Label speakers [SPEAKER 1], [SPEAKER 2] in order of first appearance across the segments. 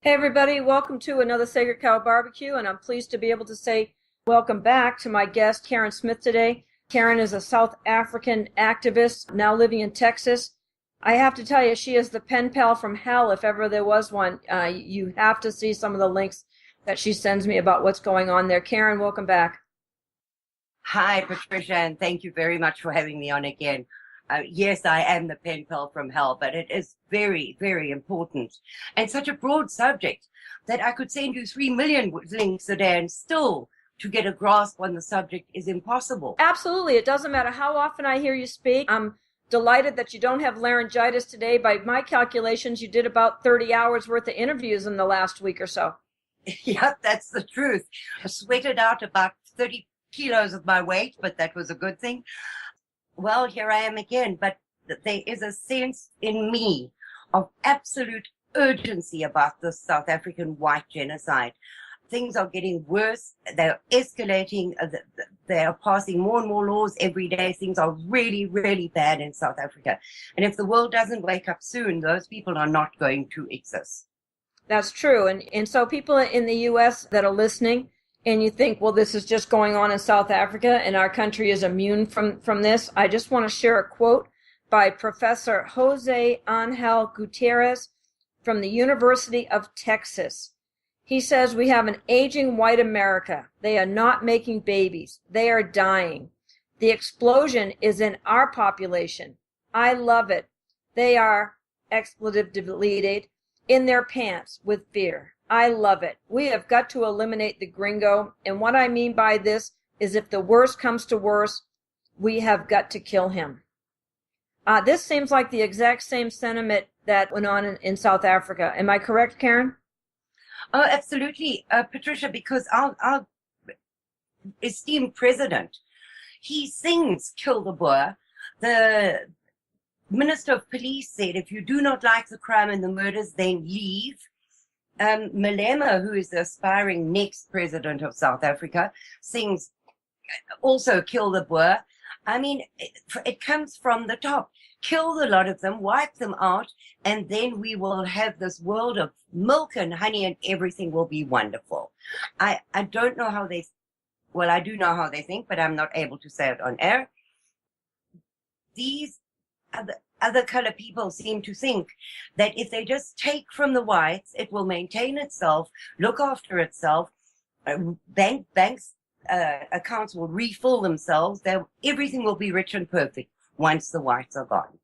[SPEAKER 1] Hey everybody, welcome to another Sacred Cow Barbecue, and I'm pleased to be able to say welcome back to my guest, Karen Smith, today. Karen is a South African activist now living in Texas. I have to tell you, she is the pen pal from hell, if ever there was one. You have to see some of the links that she sends me about what's going on there. Karen, welcome back.
[SPEAKER 2] Hi, Patricia, and thank you very much for having me on again. Yes, I am the pen pal from hell, but it is very, very important and such a broad subject that I could send you 3 million links a day and still to get a grasp on the subject is impossible.
[SPEAKER 1] Absolutely. It doesn't matter how often I hear you speak. I'm delighted that you don't have laryngitis today. By my calculations, you did about 30 hours worth of interviews in the last week or so.
[SPEAKER 2] Yep, that's the truth. I sweated out about 30 kilos of my weight, but that was a good thing. Well, here I am again, but there is a sense in me of absolute urgency about the South African white genocide. Things are getting worse. They're escalating. They are passing more and more laws every day. Things are really, really bad in South Africa. And if the world doesn't wake up soon, those people are not going to exist.
[SPEAKER 1] That's true. And so people in the US that are listening and you think, well, this is just going on in South Africa and our country is immune from this. I just want to share a quote by Professor Jose Angel Gutierrez from the University of Texas. He says, we have an aging white America. They are not making babies. They are dying. The explosion is in our population. I love it. They are, expletive deleted, in their pants with fear. I love it. We have got to eliminate the gringo. And what I mean by this is if the worst comes to worst, we have got to kill him. This seems like the exact same sentiment that went on in South Africa. Am I correct, Karen?
[SPEAKER 2] Oh, absolutely, Patricia, because our esteemed president, he sings Kill the Boer. The Minister of Police said, if you do not like the crime and the murders, then leave. Malema, who is the aspiring next president of South Africa, sings also Kill the Boer. I mean, it comes from the top. Kill the lot of them, wipe them out, and then we will have this world of milk and honey and everything will be wonderful. I don't know how well, I do know how they think, but I'm not able to say it on air. These other color people seem to think that if they just take from the whites, it will maintain itself, look after itself, banks accounts will refill themselves. Everything will be rich and perfect once the whites are gone.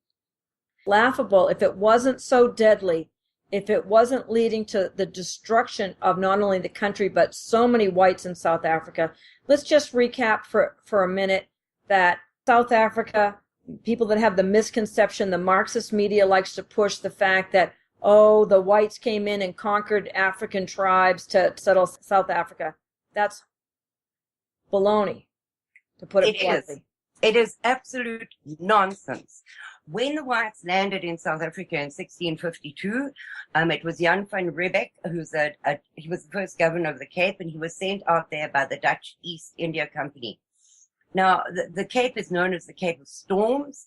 [SPEAKER 1] Laughable if it wasn't so deadly, if it wasn't leading to the destruction of not only the country, but so many whites in South Africa. Let's just recap for a minute that South Africa, people that have the misconception, the Marxist media likes to push the fact that, oh, the whites came in and conquered African tribes to settle South Africa. That's baloney, to put it bluntly.
[SPEAKER 2] It is absolute nonsense. When the whites landed in South Africa in 1652, it was Jan van Riebeeck, he was the first governor of the Cape, and he was sent out there by the Dutch East India Company. Now, the Cape is known as the Cape of Storms.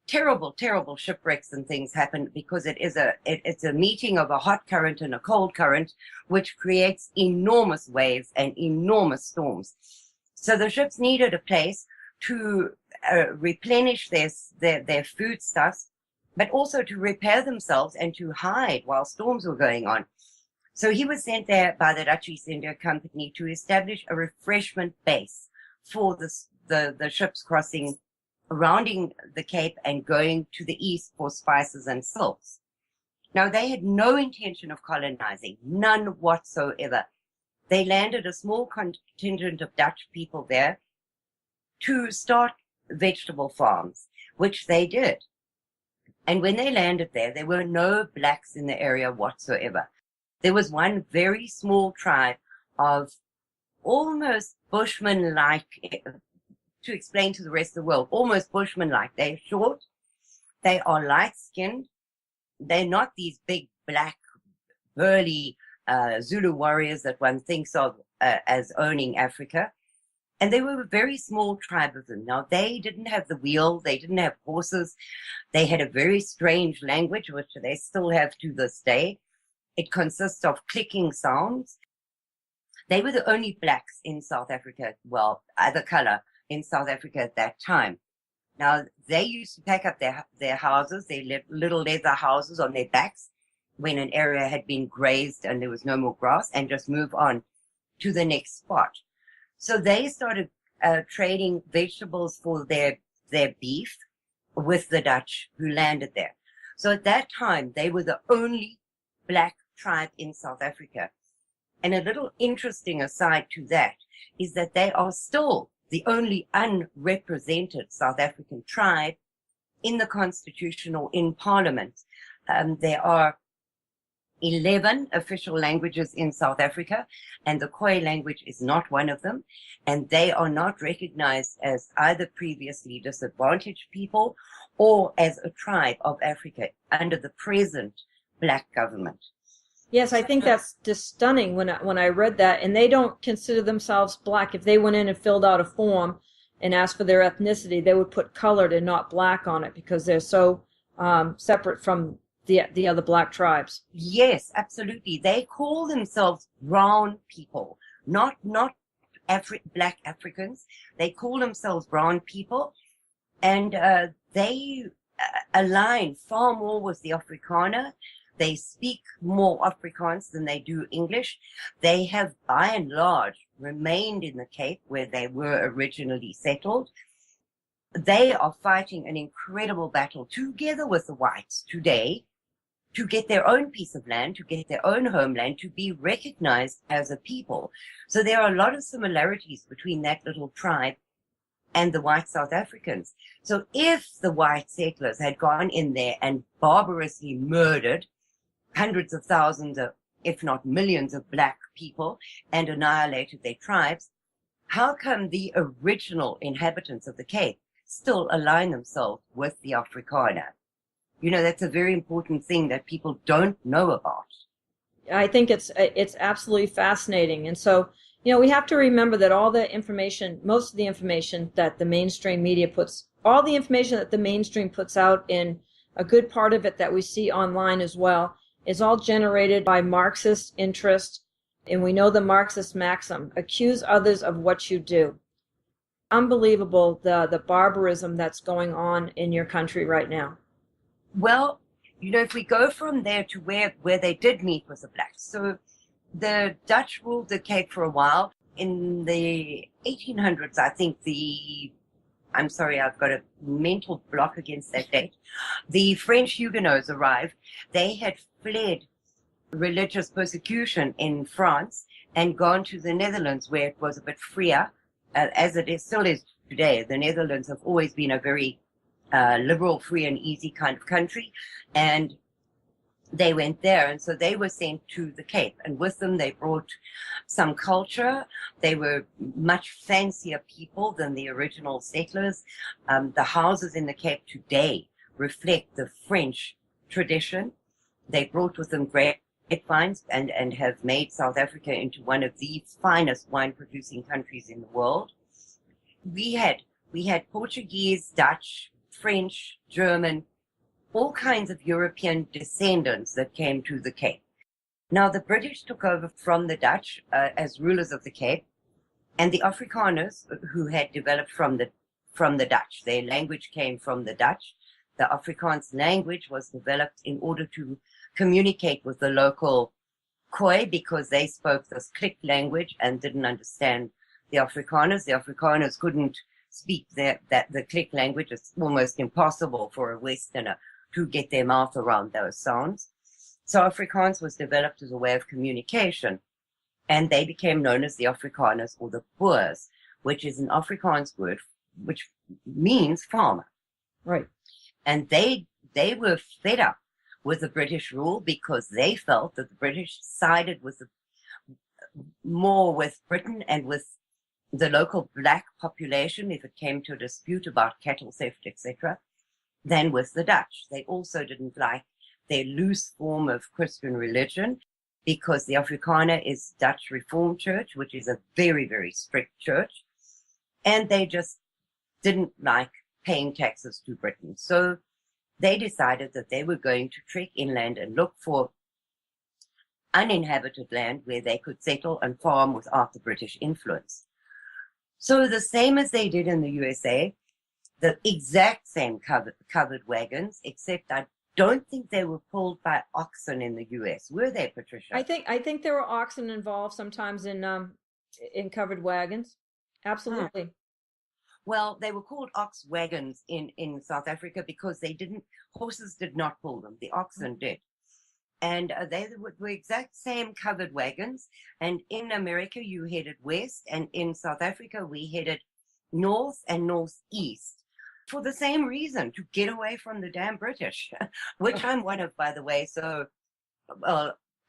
[SPEAKER 2] Terrible, terrible shipwrecks and things happen because it's a meeting of a hot current and a cold current, which creates enormous waves and enormous storms. So the ships needed a place to replenish their foodstuffs, but also to repair themselves and to hide while storms were going on. So he was sent there by the Dutch East India Company to establish a refreshment base for the ships rounding the Cape and going to the east for spices and silks. Now, they had no intention of colonizing, none whatsoever. They landed a small contingent of Dutch people there to start vegetable farms, which they did. And when they landed there were no blacks in the area whatsoever. There was one very small tribe of almost Bushmen-like, to explain to the rest of the world, almost Bushmen-like. They're short, they are light-skinned, they're not these big, black, burly Zulu warriors that one thinks of as owning Africa. And they were a very small tribe of them. Now, they didn't have the wheel, they didn't have horses, they had a very strange language, which they still have to this day. It consists of clicking sounds. They were the only blacks in South Africa, well, either color in South Africa at that time. Now, they used to pack up their houses, their little leather houses on their backs when an area had been grazed and there was no more grass, and just move on to the next spot. So they started trading vegetables for their beef with the Dutch who landed there. So at that time, they were the only black tribe in South Africa. And a little interesting aside to that is that they are still the only unrepresented South African tribe in the Constitution or in Parliament. There are 11 official languages in South Africa, and the Khoi language is not one of them. And they are not recognized as either previously disadvantaged people or as a tribe of Africa under the present black government.
[SPEAKER 1] Yes, I think that's just stunning when I read that. And they don't consider themselves black. If they went in and filled out a form and asked for their ethnicity, they would put colored and not black on it because they're so separate from the other black tribes.
[SPEAKER 2] Yes, absolutely. They call themselves brown people, not black Africans. They call themselves brown people, and they align far more with the Afrikaner. They speak more Afrikaans than they do English. They have, by and large, remained in the Cape where they were originally settled. They are fighting an incredible battle together with the whites today to get their own piece of land, to get their own homeland, to be recognized as a people. So there are a lot of similarities between that little tribe and the white South Africans. So if the white settlers had gone in there and barbarously murdered hundreds of thousands of, if not millions of black people and annihilated their tribes, how come the original inhabitants of the Cape still align themselves with the Afrikaner? You know, that's a very important thing that people don't know about.
[SPEAKER 1] I think it's absolutely fascinating. And so, you know, we have to remember that all the information, most of the information that the mainstream media puts, all the information that the mainstream puts out, in a good part of it that we see online as well, is all generated by Marxist interest. And we know the Marxist maxim, accuse others of what you do. Unbelievable, the barbarism that's going on in your country right now.
[SPEAKER 2] Well, you know, if we go from there to where they did meet with the blacks. So the Dutch ruled the Cape for a while. In the 1800s, I think I'm sorry, I've got a mental block against that date. The French Huguenots arrived. They had fled religious persecution in France and gone to the Netherlands, where it was a bit freer, as it still is today. The Netherlands have always been a very liberal, free and easy kind of country, and they went there, and so they were sent to the Cape, and with them they brought some culture. They were much fancier people than the original settlers. The houses in the Cape today reflect the French tradition. They brought with them grapevines and have made South Africa into one of the finest wine producing countries in the world. We had Portuguese, Dutch, French, German, all kinds of European descendants that came to the Cape. Now, the British took over from the Dutch as rulers of the Cape, and the Afrikaners, who had developed from the Dutch. Their language came from the Dutch. The Afrikaans language was developed in order to communicate with the local Khoi, because they spoke this click language and didn't understand the Afrikaners. The Afrikaners couldn't speak the click language. It's almost impossible for a Westerner to get their mouth around those sounds. So Afrikaans was developed as a way of communication, and they became known as the Afrikaners, or the Boers, which is an Afrikaans word which means farmer.
[SPEAKER 1] Right.
[SPEAKER 2] And they were fed up with the British rule, because they felt that the British sided more with Britain and with the local black population if it came to a dispute about cattle theft, etc., than with the Dutch. They also didn't like their loose form of Christian religion, because the Afrikaner is Dutch Reformed Church, which is a very, very strict church, and they just didn't like paying taxes to Britain. So they decided that they were going to trek inland and look for uninhabited land where they could settle and farm without the British influence. So the same as they did in the USA, the exact same covered wagons, except I don't think they were pulled by oxen in the US. Were they, Patricia?
[SPEAKER 1] I think there were oxen involved sometimes in covered wagons. Absolutely.
[SPEAKER 2] Well, they were called ox wagons in South Africa because horses did not pull them. The oxen did. And they were exact same covered wagons. And in America, you headed west. And in South Africa, we headed north and northeast for the same reason, to get away from the damn British, which I'm one of, by the way. So,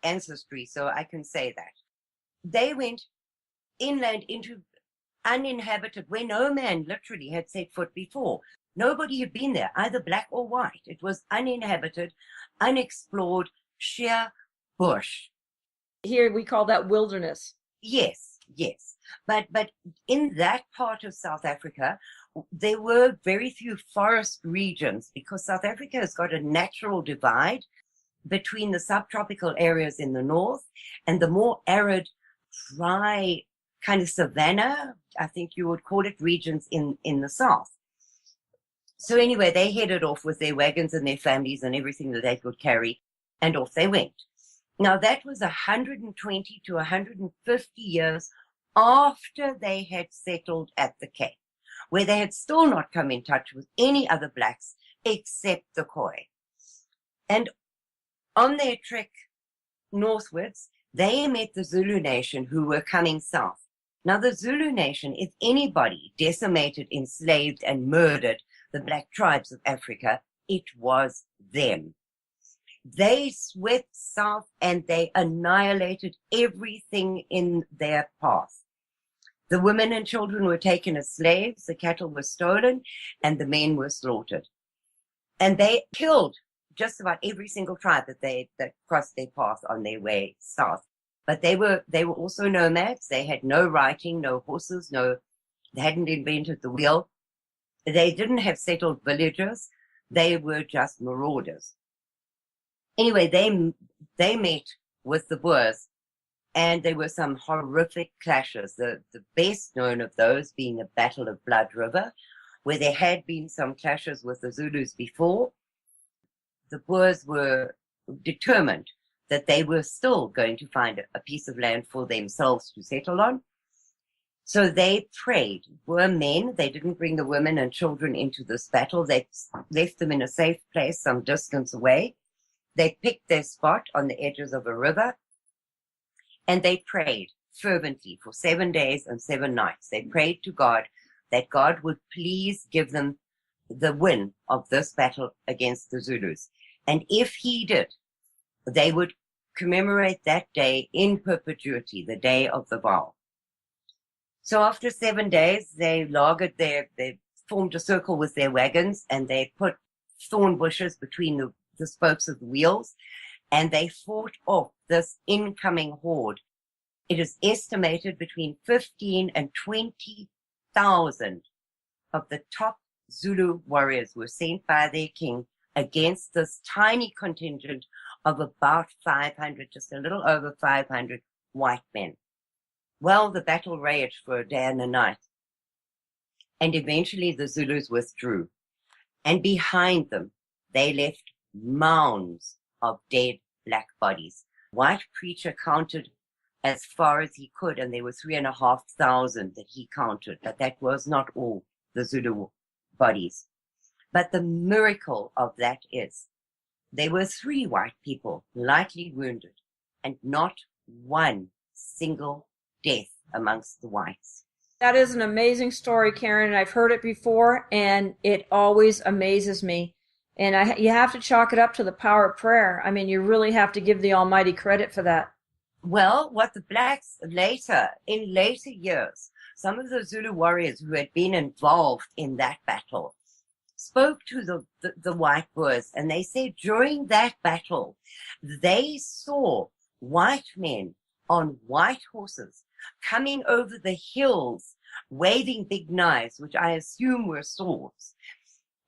[SPEAKER 2] ancestry, so I can say that. They went inland into uninhabited, where no man literally had set foot before. Nobody had been there, either black or white. It was uninhabited, unexplored, sheer bush.
[SPEAKER 1] Here we call that wilderness.
[SPEAKER 2] Yes. But in that part of South Africa, there were very few forest regions because South Africa has got a natural divide between the subtropical areas in the north and the more arid, dry, kind of savanna, I think you would call it, regions in the south. So anyway, they headed off with their wagons and their families and everything that they could carry, and off they went. Now that was 120 to 150 years after they had settled at the Cape, where they had still not come in touch with any other blacks except the Khoi. And on their trek northwards, they met the Zulu nation who were coming south. Now, the Zulu nation, if anybody decimated, enslaved, and murdered the black tribes of Africa, it was them. They swept south and they annihilated everything in their path. The women and children were taken as slaves, the cattle were stolen, and the men were slaughtered. And they killed just about every single tribe that crossed their path on their way south. But they were also nomads. They had no writing, no horses, they hadn't invented the wheel. They didn't have settled villages. They were just marauders. Anyway, they met with the Boers, and there were some horrific clashes. The best known of those being the Battle of Blood River, where there had been some clashes with the Zulus before. The Boers were determined that they were still going to find a piece of land for themselves to settle on. So they prayed. Boer men, they didn't bring the women and children into this battle. They left them in a safe place some distance away. They picked their spot on the edges of a river, and they prayed fervently for 7 days and 7 nights. They prayed to God that God would please give them the win of this battle against the Zulus. And if he did, they would commemorate that day in perpetuity, the day of the vow. So after 7 days, they formed a circle with their wagons, and they put thorn bushes between the spokes of the wheels, and they fought off this incoming horde. It is estimated between 15 and 20,000 of the top Zulu warriors were sent by their king against this tiny contingent of about 500, just a little over 500 white men. Well, the battle raged for a day and a night, and eventually the Zulus withdrew, and behind them they left mounds of dead black bodies. White preacher counted as far as he could, and there were 3,500 that he counted, but that was not all the Zulu bodies. But the miracle of that is there were 3 white people lightly wounded, and not one single death amongst the whites.
[SPEAKER 1] That is an amazing story, Karen. I've heard it before, and it always amazes me. And you have to chalk it up to the power of prayer. I mean, you really have to give the Almighty credit for that.
[SPEAKER 2] Well, what the blacks in later years, some of the Zulu warriors who had been involved in that battle spoke to the white Boers, and they said during that battle, they saw white men on white horses coming over the hills, waving big knives, which I assume were swords.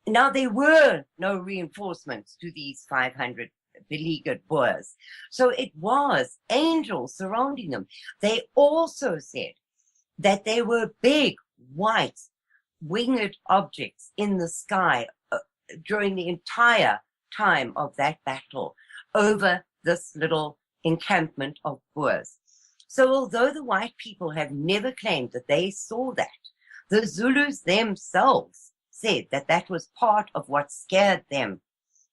[SPEAKER 2] Now, there were no reinforcements to these 500 beleaguered Boers. So it was angels surrounding them. They also said that there were big, white, winged objects in the sky during the entire time of that battle over this little encampment of Boers. So although the white people have never claimed that they saw that, the Zulus themselves said that that was part of what scared them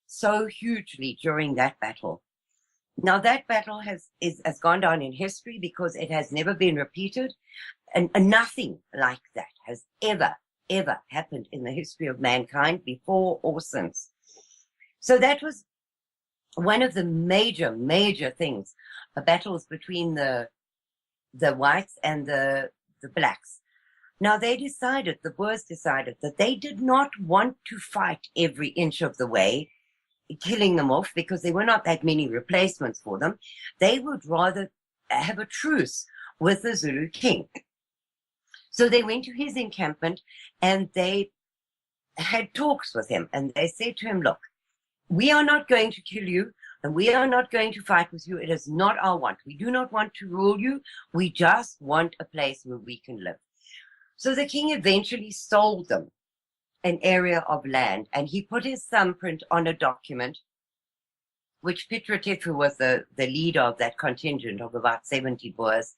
[SPEAKER 2] so hugely during that battle. Now that battle has gone down in history because it has never been repeated, and nothing like that has ever happened in the history of mankind before or since. So that was one of the major things, battles between the whites and the blacks. Now the Boers decided that they did not want to fight every inch of the way, killing them off, because there were not that many replacements for them. They would rather have a truce with the Zulu king. So they went to his encampment and they had talks with him, and they said to him, look, we are not going to kill you, and we are not going to fight with you. It is not our want. We do not want to rule you. We just want a place where we can live. So the king eventually sold them an area of land, and he put his thumbprint on a document, which Piet Retief, who was the leader of that contingent of about 70 Boers,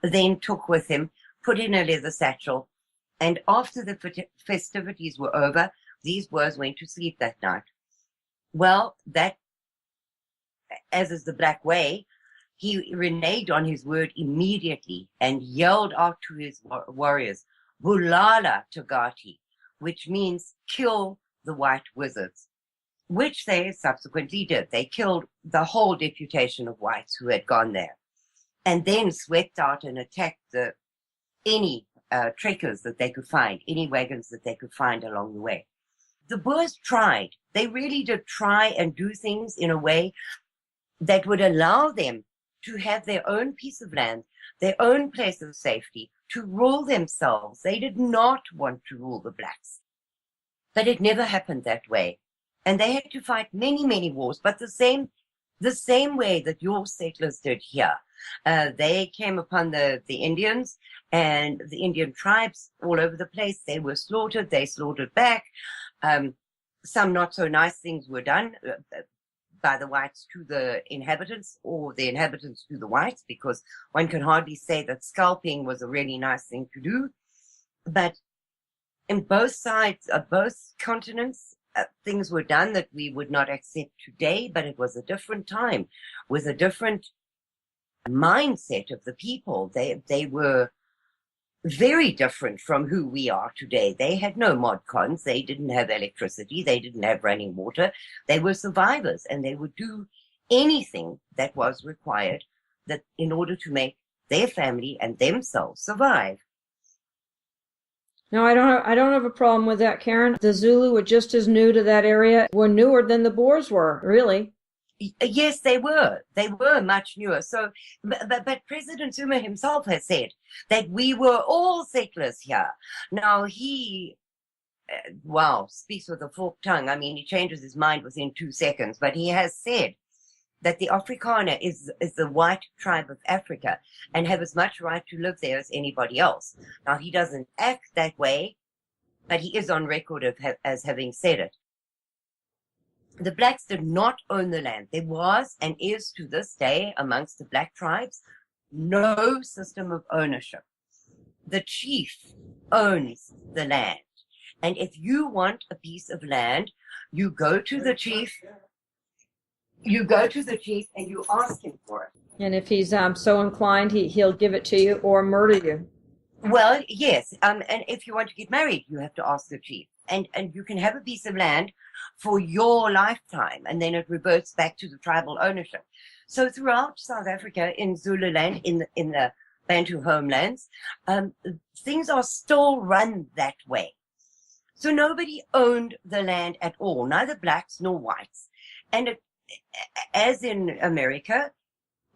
[SPEAKER 2] then took with him, put in a leather satchel, and after the festivities were over, these Boers went to sleep that night. Well, that, as is the black way, he reneged on his word immediately and yelled out to his warriors, Bulala Togati, which means kill the white wizards, which they subsequently did. They killed the whole deputation of whites who had gone there, and then swept out and attacked any trekkers that they could find, any wagons that they could find along the way. The Boers tried. They really did try and do things in a way that would allow them to have their own piece of land, their own place of safety, to rule themselves. They did not want to rule the blacks. But it never happened that way. And they had to fight many wars, but the same way that your settlers did here. They came upon the Indians and the Indian tribes all over the place. They were slaughtered. They slaughtered back. Some not so nice things were done by the whites to the inhabitants, or the inhabitants to the whites, because one can hardly say that scalping was a really nice thing to do. But in both sides, both continents, things were done that we would not accept today, but it was a different time with a different mindset of the people. They were very different from who we are today. They had no mod cons. They didn't have electricity. They didn't have running water. They were survivors, and they would do anything that was required that in order to make their family and themselves survive.
[SPEAKER 1] No, I don't have a problem with that, Karen. The Zulu were just as new to that area, were newer than the Boers were, really.
[SPEAKER 2] Yes, they were. They were much newer. So, but President Zuma himself has said that we were all settlers here. Now he, speaks with a forked tongue. I mean, he changes his mind within 2 seconds, but he has said that the Afrikaner is the white tribe of Africa and have as much right to live there as anybody else. Now, he doesn't act that way, but he is on record as having said it. The blacks did not own the land. There was and is to this day amongst the black tribes no system of ownership. The chief owns the land. And if you want a piece of land, you go to the chief. You go to the chief and you ask him for it.
[SPEAKER 1] And if he's so inclined, he'll give it to you or murder you.
[SPEAKER 2] Well, yes. And if you want to get married, you have to ask the chief. And you can have a piece of land for your lifetime, and then it reverts back to the tribal ownership. So throughout South Africa, in Zululand, in the Bantu homelands, things are still run that way. So nobody owned the land at all, neither blacks nor whites. And as in America,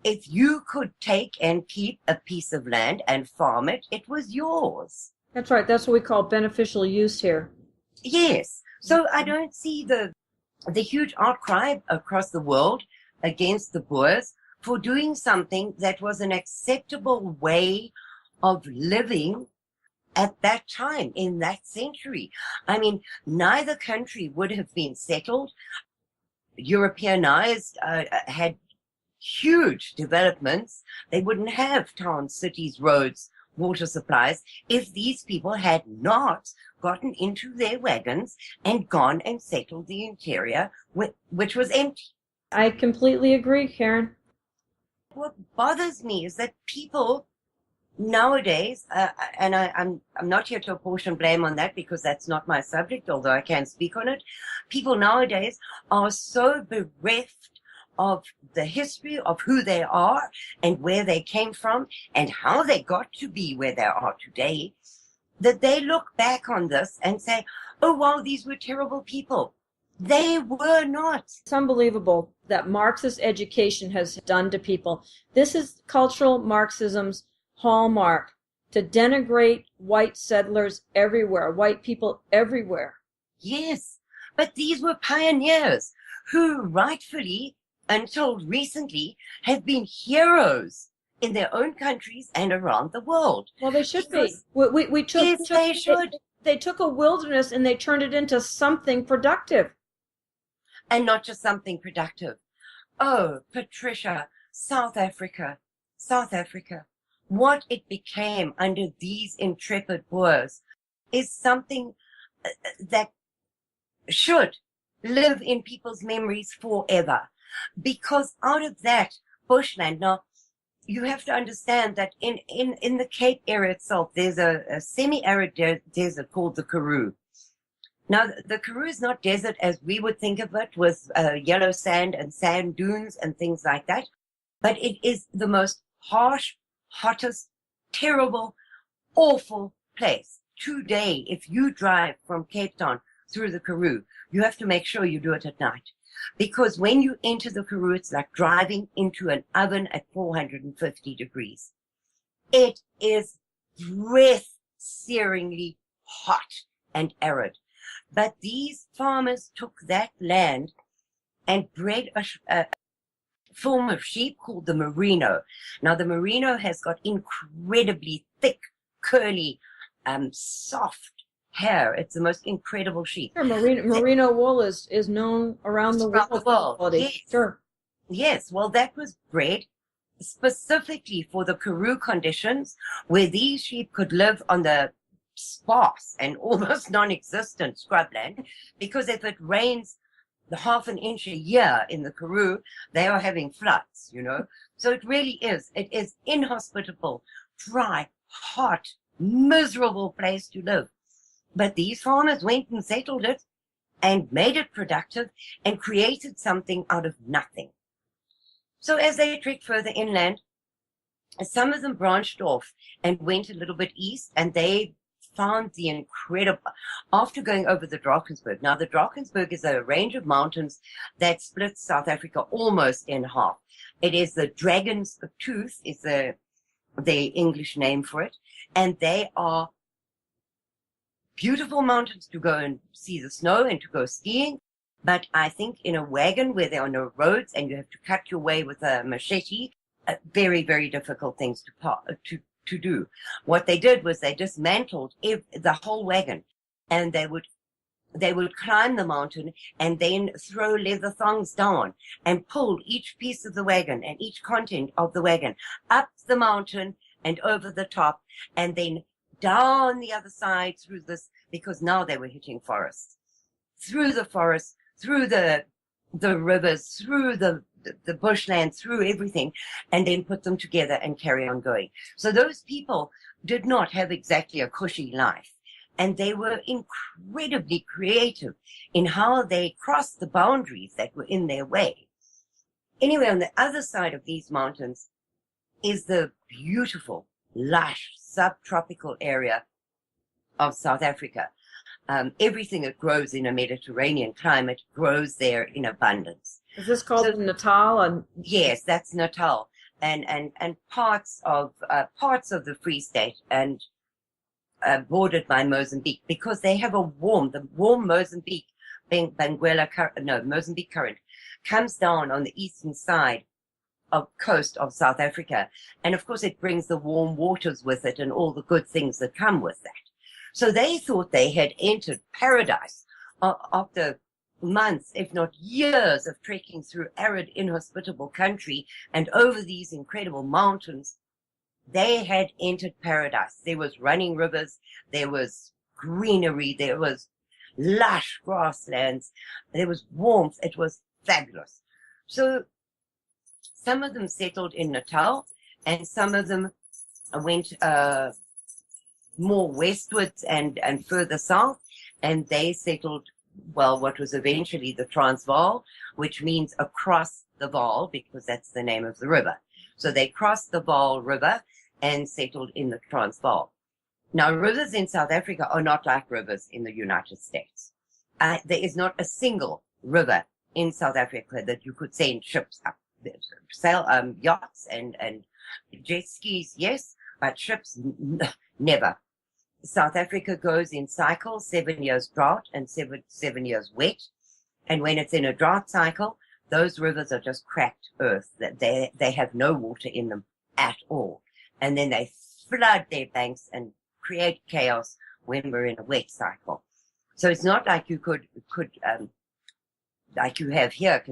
[SPEAKER 2] if you could take and keep a piece of land and farm it, it was yours.
[SPEAKER 1] That's right. That's what we call beneficial use here.
[SPEAKER 2] Yes. So I don't see the huge outcry across the world against the Boers for doing something that was an acceptable way of living at that time, in that century. I mean, neither country would have been settled, Europeanized, had huge developments. They wouldn't have towns, cities, roads, water supplies if these people had not gotten into their wagons and gone and settled the interior, which was empty.
[SPEAKER 1] I completely agree, Karen.
[SPEAKER 2] What bothers me is that people nowadays, and I'm not here to apportion blame on that because that's not my subject, although I can speak on it. People nowadays are so bereft of the history of who they are and where they came from and how they got to be where they are today, that they look back on this and say, oh, wow, these were terrible people. They were not.
[SPEAKER 1] It's unbelievable that Marxist education has done to people. This is cultural Marxism's hallmark, to denigrate white settlers everywhere, white people everywhere.
[SPEAKER 2] Yes, but these were pioneers who rightfully, until recently, have been heroes in their own countries and around the world.
[SPEAKER 1] Well, they should
[SPEAKER 2] Because,
[SPEAKER 1] be.
[SPEAKER 2] yes, they should.
[SPEAKER 1] They took a wilderness and they turned it into something productive.
[SPEAKER 2] And not just something productive. Oh, Patricia, South Africa. What it became under these intrepid Boers is something that should live in people's memories forever. Because out of that bushland, now, you have to understand that in the Cape area itself, there's a semi-arid desert called the Karoo. Now, the Karoo is not desert as we would think of it, with yellow sand and sand dunes and things like that, but it is the most harsh, hottest, terrible, awful place. Today, if you drive from Cape Town through the Karoo, you have to make sure you do it at night. Because when you enter the Karoo, it's like driving into an oven at 450 degrees. It is breath-searingly hot and arid. But these farmers took that land and bred a form of sheep called the merino. Now, the merino has got incredibly thick, curly, soft hair. It's the most incredible sheep.
[SPEAKER 1] Sure, merino wool is known around the world.
[SPEAKER 2] Yes.
[SPEAKER 1] Sure.
[SPEAKER 2] Yes, well, that was bred specifically for the Karoo conditions, where these sheep could live on the sparse and almost non-existent scrubland, because if it rains the half an inch a year in the Karoo, they are having floods, you know. So it really is. It is inhospitable, dry, hot, miserable place to live. But these farmers went and settled it and made it productive and created something out of nothing. So as they trekked further inland, some of them branched off and went a little bit east, and they found the incredible, after going over the Drakensberg. Now, the Drakensberg is a range of mountains that splits South Africa almost in half. It is the Dragon's Tooth, is the English name for it, and they are beautiful mountains to go and see the snow and to go skiing. But I think in a wagon where there are no roads and you have to cut your way with a machete, very, very difficult things to do. What they did was they dismantled the whole wagon, and they would climb the mountain and then throw leather thongs down and pull each piece of the wagon and each content of the wagon up the mountain and over the top, and then down the other side through this, because now they were hitting forests, through the forest, through the rivers, through the bushland, through everything, and then put them together and carry on going. So those people did not have exactly a cushy life, and they were incredibly creative in how they crossed the boundaries that were in their way. Anyway, on the other side of these mountains is the beautiful, lush, subtropical area of South Africa. Everything that grows in a Mediterranean climate grows there in abundance.
[SPEAKER 1] Is this called Natal?
[SPEAKER 2] Yes, that's Natal, and parts of the Free State, and bordered by Mozambique, because they have the warm Mozambique Mozambique Current, comes down on the eastern side of coast of South Africa. And of course, it brings the warm waters with it and all the good things that come with that. So they thought they had entered paradise after months, if not years, of trekking through arid, inhospitable country and over these incredible mountains. They had entered paradise. There was running rivers, there was greenery, there was lush grasslands, there was warmth. It was fabulous. So some of them settled in Natal, and some of them went more westwards and further south, and they settled, well, what was eventually the Transvaal, which means across the Vaal, because that's the name of the river. So they crossed the Vaal River and settled in the Transvaal. Now, rivers in South Africa are not like rivers in the United States. There is not a single river in South Africa that you could send ships up. Sail yachts and jet skis, yes, but ships, never. South Africa goes in cycles, 7 years drought and seven years wet. And when it's in a drought cycle, those rivers are just cracked earth. That they have no water in them at all. And then they flood their banks and create chaos when we're in a wet cycle. So it's not like you could like you have here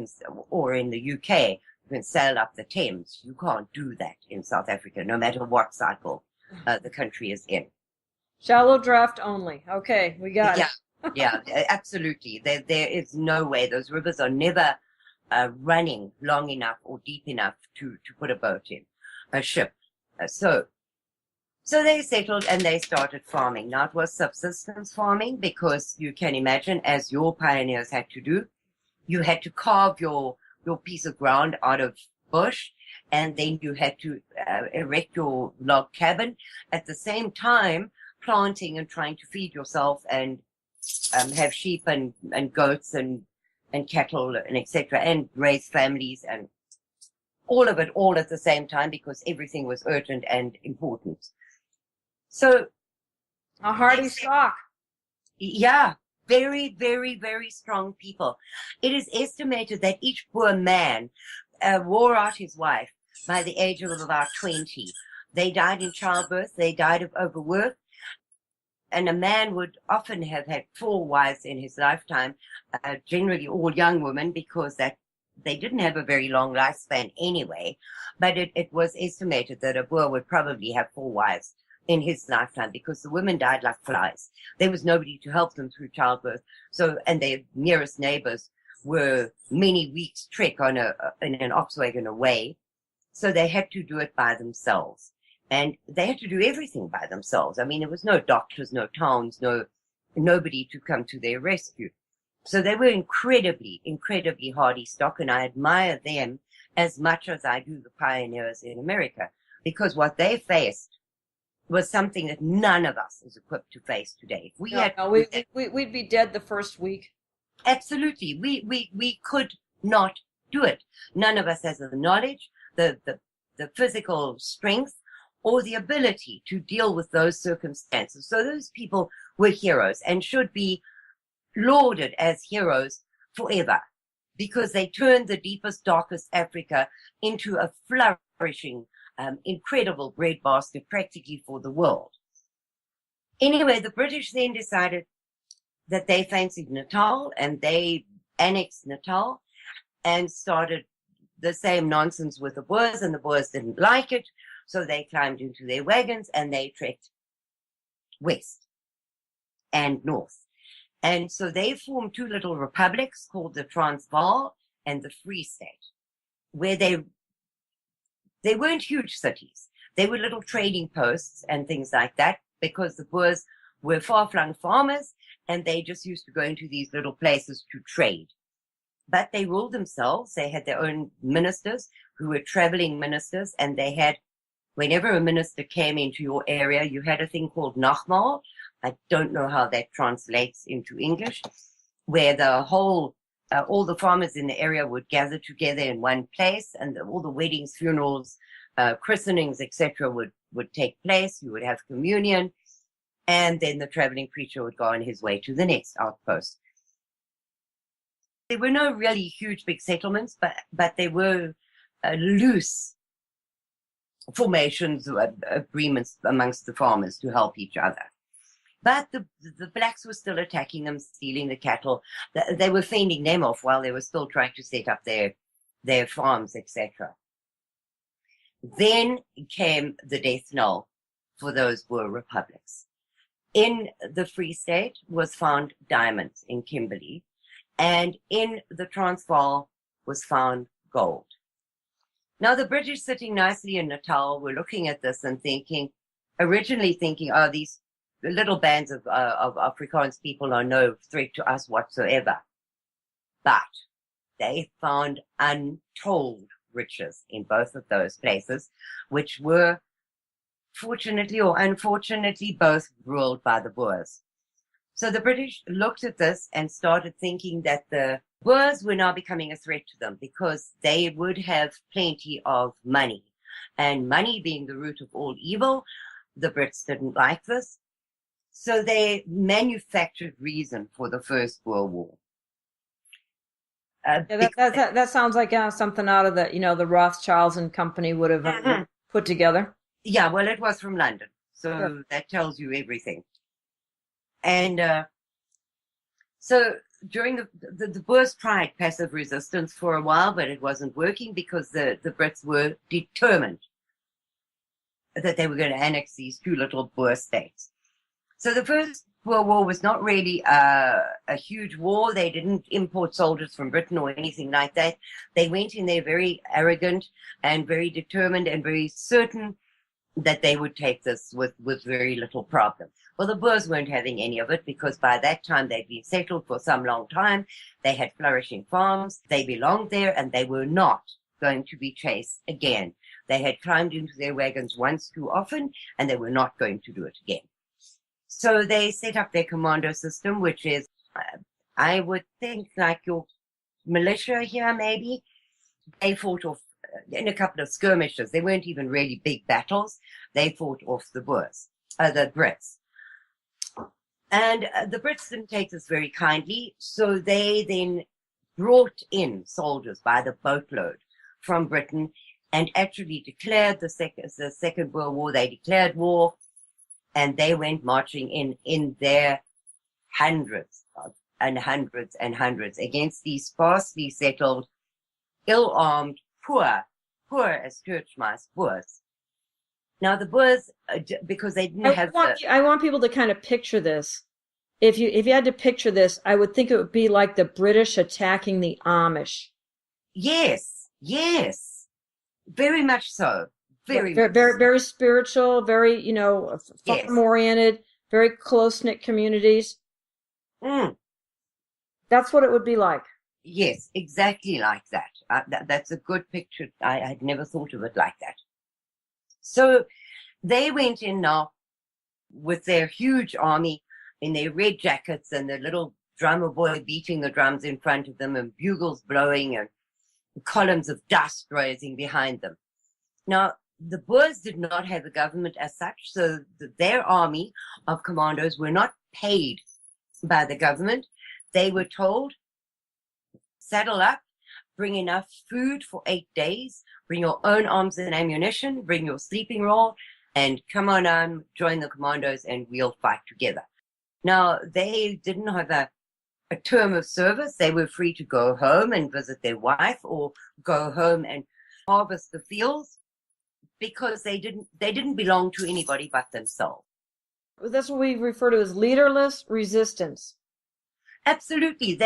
[SPEAKER 2] or in the UK. You can sail up the Thames. You can't do that in South Africa, no matter what cycle the country is in.
[SPEAKER 1] Shallow draft only. Okay, we got it.
[SPEAKER 2] Yeah, absolutely. There is no way. Those rivers are never running long enough or deep enough to put a boat in, a ship. So they settled and they started farming. Now it was subsistence farming because you can imagine, as your pioneers had to do, you had to carve your piece of ground out of bush, and then you had to erect your log cabin at the same time planting and trying to feed yourself and have sheep and goats and cattle and etc. and raise families and all of it all at the same time because everything was urgent and important. So
[SPEAKER 1] a hardy stock.
[SPEAKER 2] Yeah. Very, very, very strong people. It is estimated that each poor man wore out his wife by the age of about 20. They died in childbirth. They died of overwork. And a man would often have had 4 wives in his lifetime, generally all young women, because they didn't have a very long lifespan anyway. But it was estimated that a Boer would probably have 4 wives in his lifetime because the women died like flies. There was nobody to help them through childbirth. So, and their nearest neighbors were many weeks' trek in an ox wagon away. So they had to do it by themselves. And they had to do everything by themselves. I mean, there was no doctors, no towns, nobody to come to their rescue. So they were incredibly, incredibly hardy stock. And I admire them as much as I do the pioneers in America, because what they faced was something that none of us is equipped to face today.
[SPEAKER 1] We'd be dead the first week.
[SPEAKER 2] Absolutely. We could not do it. None of us has the knowledge, the physical strength, or the ability to deal with those circumstances. So those people were heroes and should be lauded as heroes forever because they turned the deepest, darkest Africa into a flourishing incredible breadbasket practically for the world. Anyway, the British then decided that they fancied Natal and they annexed Natal and started the same nonsense with the Boers, and the Boers didn't like it. So they climbed into their wagons and they trekked west and north. And so they formed 2 little republics called the Transvaal and the Free State, where they weren't huge cities. They were little trading posts and things like that because the Boers were far-flung farmers and they just used to go into these little places to trade. But they ruled themselves. They had their own ministers who were traveling ministers, and they had, whenever a minister came into your area, you had a thing called nagmaal. I don't know how that translates into English, where the whole all the farmers in the area would gather together in one place, and all the weddings, funerals, christenings, etc. would take place. You would have communion, and then the traveling preacher would go on his way to the next outpost. There were no really huge big settlements, but there were loose formations, agreements amongst the farmers to help each other. But the blacks were still attacking them, stealing the cattle. They were fending them off while they were still trying to set up their farms, etc. Then came the death knell for those Boer republics. In the Free State was found diamonds in Kimberley, and in the Transvaal was found gold. Now, the British, sitting nicely in Natal, were looking at this and originally thinking, oh, these little bands of Afrikaans people are no threat to us whatsoever. But they found untold riches in both of those places, which were, fortunately or unfortunately, both ruled by the Boers. So the British looked at this and started thinking that the Boers were now becoming a threat to them because they would have plenty of money. And money being the root of all evil, the Brits didn't like this. So they manufactured reason for the First World War.
[SPEAKER 1] That sounds like something out of the Rothschilds and company would have put together.
[SPEAKER 2] Yeah, well, it was from London, so sure. That tells you everything. And so during the Boers tried passive resistance for a while, but it wasn't working because the Brits were determined that they were going to annex these two little Boer states. So the First World War was not really a huge war. They didn't import soldiers from Britain or anything like that. They went in there very arrogant and very determined and very certain that they would take this with very little problem. Well, the Boers weren't having any of it because by that time they'd been settled for some long time. They had flourishing farms. They belonged there and they were not going to be chased again. They had climbed into their wagons once too often and they were not going to do it again. So they set up their commando system, which is, I would think, like your militia here, maybe. They fought off in a couple of skirmishes. They weren't even really big battles. They fought off the Boers, the Brits. And the Brits didn't take this very kindly, so they then brought in soldiers by the boatload from Britain and actually declared the Second World War. They declared war. And they went marching in their hundreds and hundreds and hundreds against these sparsely settled, ill-armed, poor as church mice Boers. Now the Boers, because they didn't
[SPEAKER 1] I want people to kind of picture this. If you had to picture this, I would think it would be like the British attacking the Amish.
[SPEAKER 2] Yes, very much so.
[SPEAKER 1] Very spiritual, very, farm oriented, very close knit communities. That's what it would be like.
[SPEAKER 2] Yes, exactly like that. That's a good picture. I had never thought of it like that. So they went in now with their huge army in their red jackets and the little drummer boy beating the drums in front of them and bugles blowing and columns of dust rising behind them. Now, the Boers did not have a government as such, so their army of commandos were not paid by the government. They were told, saddle up, bring enough food for 8 days, bring your own arms and ammunition, bring your sleeping roll, and come on, join the commandos and we'll fight together. Now, they didn't have a term of service. They were free to go home and visit their wife or go home and harvest the fields, because they didn't belong to anybody but themselves.
[SPEAKER 1] That's what we refer to as leaderless resistance.
[SPEAKER 2] Absolutely.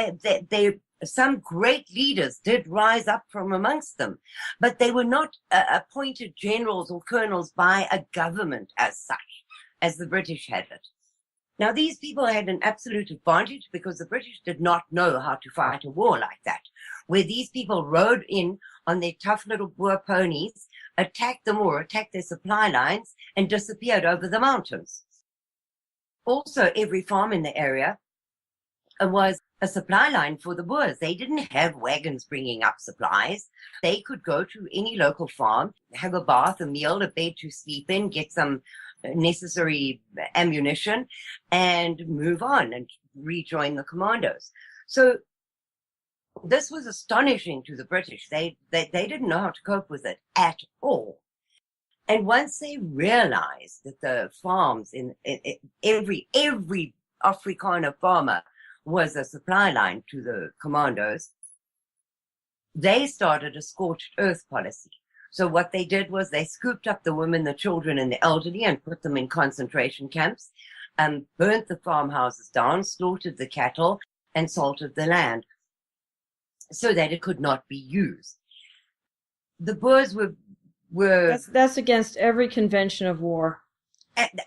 [SPEAKER 2] Some great leaders did rise up from amongst them, but they were not appointed generals or colonels by a government as such, as the British had it. Now, these people had an absolute advantage because the British did not know how to fight a war like that, where these people rode in on their tough little Boer ponies, attacked them or attacked their supply lines, and disappeared over the mountains. Also, every farm in the area was a supply line for the Boers. They didn't have wagons bringing up supplies. They could go to any local farm, have a bath, a meal, a bed to sleep in, get some necessary ammunition, and move on and rejoin the commandos. So This was astonishing to the British. They didn't know how to cope with it at all. And once they realized that the farms in every Afrikaner farmer was a supply line to the commandos, they started a scorched earth policy. So what they did was they scooped up the women, the children, and the elderly and put them in concentration camps, burnt the farmhouses down, slaughtered the cattle, and salted the land so that it could not be used. The Boers were
[SPEAKER 1] that's against every convention of war.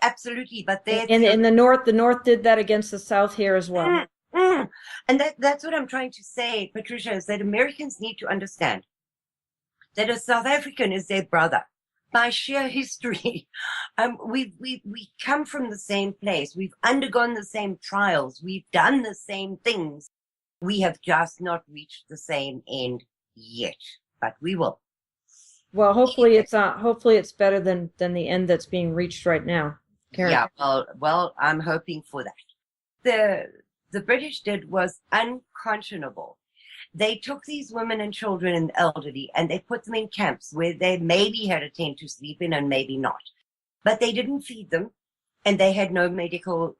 [SPEAKER 2] Absolutely, but
[SPEAKER 1] in the North did that against the South here as well.
[SPEAKER 2] And that's what I'm trying to say, Patricia, is that Americans need to understand that a South African is their brother by sheer history. We come from the same place. We've undergone the same trials. We've done the same things. We have just not reached the same end yet, but we will.
[SPEAKER 1] Well, hopefully it's better than the end that's being reached right now, Karen.
[SPEAKER 2] Yeah, well, I'm hoping for that. The British did was unconscionable. They took these women and children and elderly and they put them in camps where they maybe had a tent to sleep in and maybe not. But they didn't feed them and they had no medical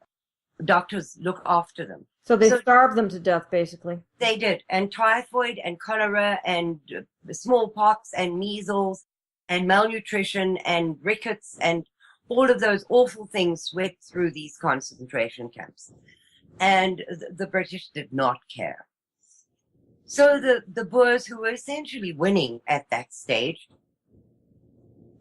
[SPEAKER 2] doctors look after them.
[SPEAKER 1] So they starved them to death, basically.
[SPEAKER 2] They did. And typhoid and cholera and smallpox and measles and malnutrition and rickets and all of those awful things swept through these concentration camps. And the British did not care. So the Boers, who were essentially winning at that stage,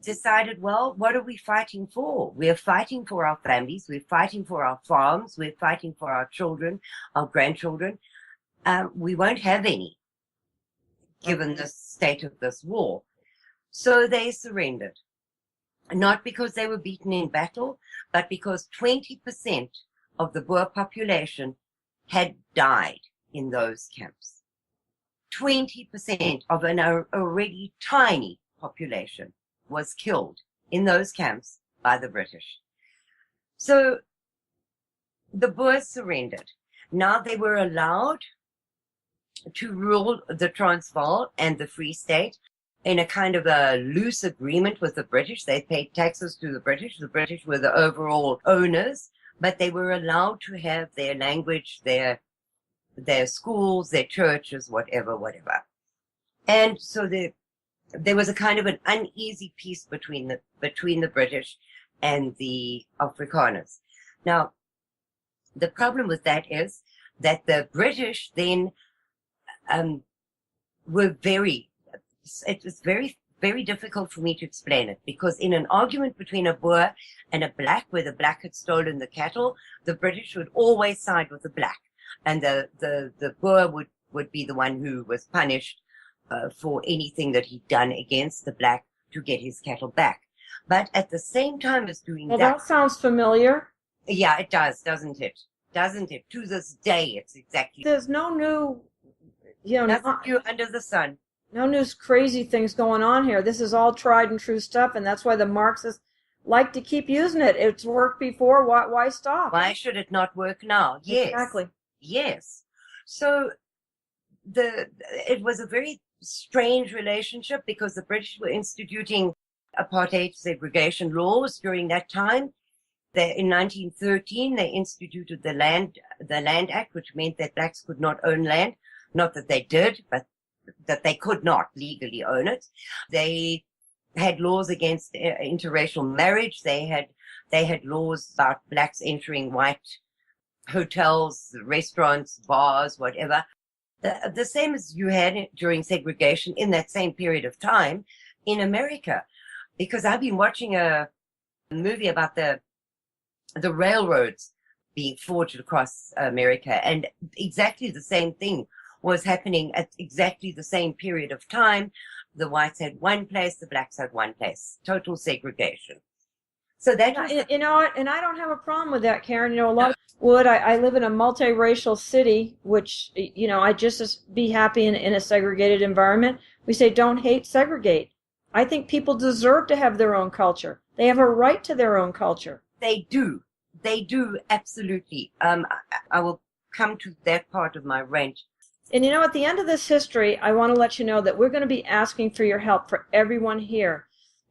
[SPEAKER 2] decided, well, what are we fighting for? We're fighting for our families. We're fighting for our farms. We're fighting for our children, our grandchildren. We won't have any, given the state of this war. So they surrendered, not because they were beaten in battle, but because 20% of the Boer population had died in those camps. 20% of an already tiny population was killed in those camps by the British. So the Boers surrendered. Now they were allowed to rule the Transvaal and the Free State in a kind of a loose agreement with the British. They paid taxes to the British. The British were the overall owners, but they were allowed to have their language, their schools, their churches, whatever. And so there was a kind of an uneasy peace between the British and the Afrikaners. Now, the problem with that is that the British then were it was very, very difficult for me to explain it, because in an argument between a Boer and a black, where the black had stolen the cattle, the British would always side with the black, and the Boer would be the one who was punished for anything that he'd done against the black to get his cattle back. But at the same time as doing
[SPEAKER 1] that sounds familiar.
[SPEAKER 2] Yeah, it does, doesn't it? Doesn't it? To this day, it's exactly.
[SPEAKER 1] There's no new,
[SPEAKER 2] nothing new under the sun.
[SPEAKER 1] No new crazy things going on here. This is all tried and true stuff, and that's why the Marxists like to keep using it. It's worked before. Why stop?
[SPEAKER 2] Why should it not work now? Yes,
[SPEAKER 1] exactly.
[SPEAKER 2] Yes. So it was a very strange relationship, because the British were instituting apartheid segregation laws during that time. In 1913, they instituted the Land Act, which meant that blacks could not own land. Not that they did, but that they could not legally own it. They had laws against interracial marriage. They had laws about blacks entering white hotels, restaurants, bars, whatever. The same as you had during segregation in that same period of time in America. Because I've been watching a movie about the railroads being forged across America, and exactly the same thing was happening at exactly the same period of time. The whites had one place, the blacks had one place. Total segregation. So that was
[SPEAKER 1] and I don't have a problem with that, Karen. A lot would. I live in a multiracial city, which, I just be happy in a segregated environment. We say don't hate, segregate. I think people deserve to have their own culture. They have a right to their own culture.
[SPEAKER 2] They do. They do, absolutely. I will come to that part of my rant
[SPEAKER 1] And at the end of this history, I want to let you know that we're going to be asking for your help for everyone here.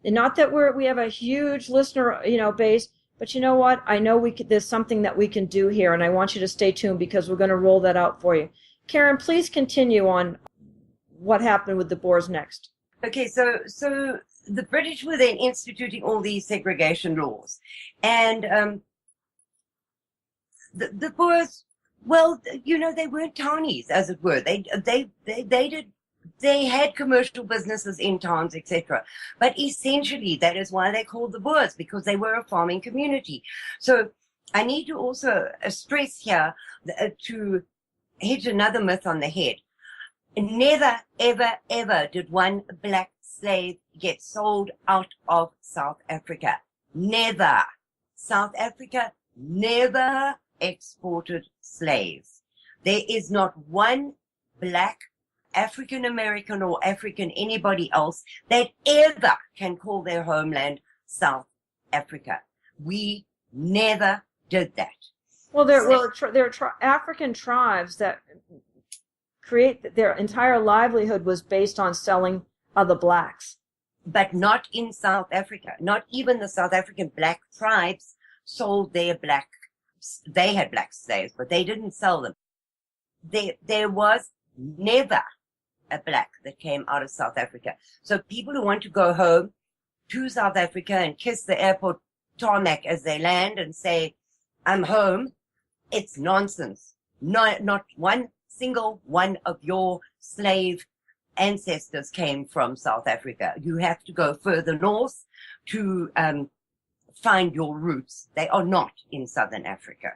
[SPEAKER 1] And not that we have a huge listener, base, but you know what? I know there's something that we can do here, and I want you to stay tuned because we're going to roll that out for you. Karen, please continue on what happened with the Boers next.
[SPEAKER 2] Okay, so the British were then instituting all these segregation laws, and the Boers, well, they weren't townies, as it were. They had commercial businesses in towns, etc. But essentially, that is why they called the Boers, because they were a farming community. So I need to also stress here to hit another myth on the head. Never, ever, ever did one black slave get sold out of South Africa. Never. South Africa never exported slaves. There is not one black African American or African anybody else that ever can call their homeland South Africa. We never did that.
[SPEAKER 1] Well, there are African tribes that create their entire livelihood was based on selling other blacks.
[SPEAKER 2] But not in South Africa. Not even the South African black tribes sold their black. They had black slaves, but they didn't sell them. There was never a black that came out of South Africa. So people who want to go home to South Africa and kiss the airport tarmac as they land and say, I'm home, it's nonsense. Not one single one of your slave ancestors came from South Africa. You have to go further north to find your roots. They are not in Southern Africa.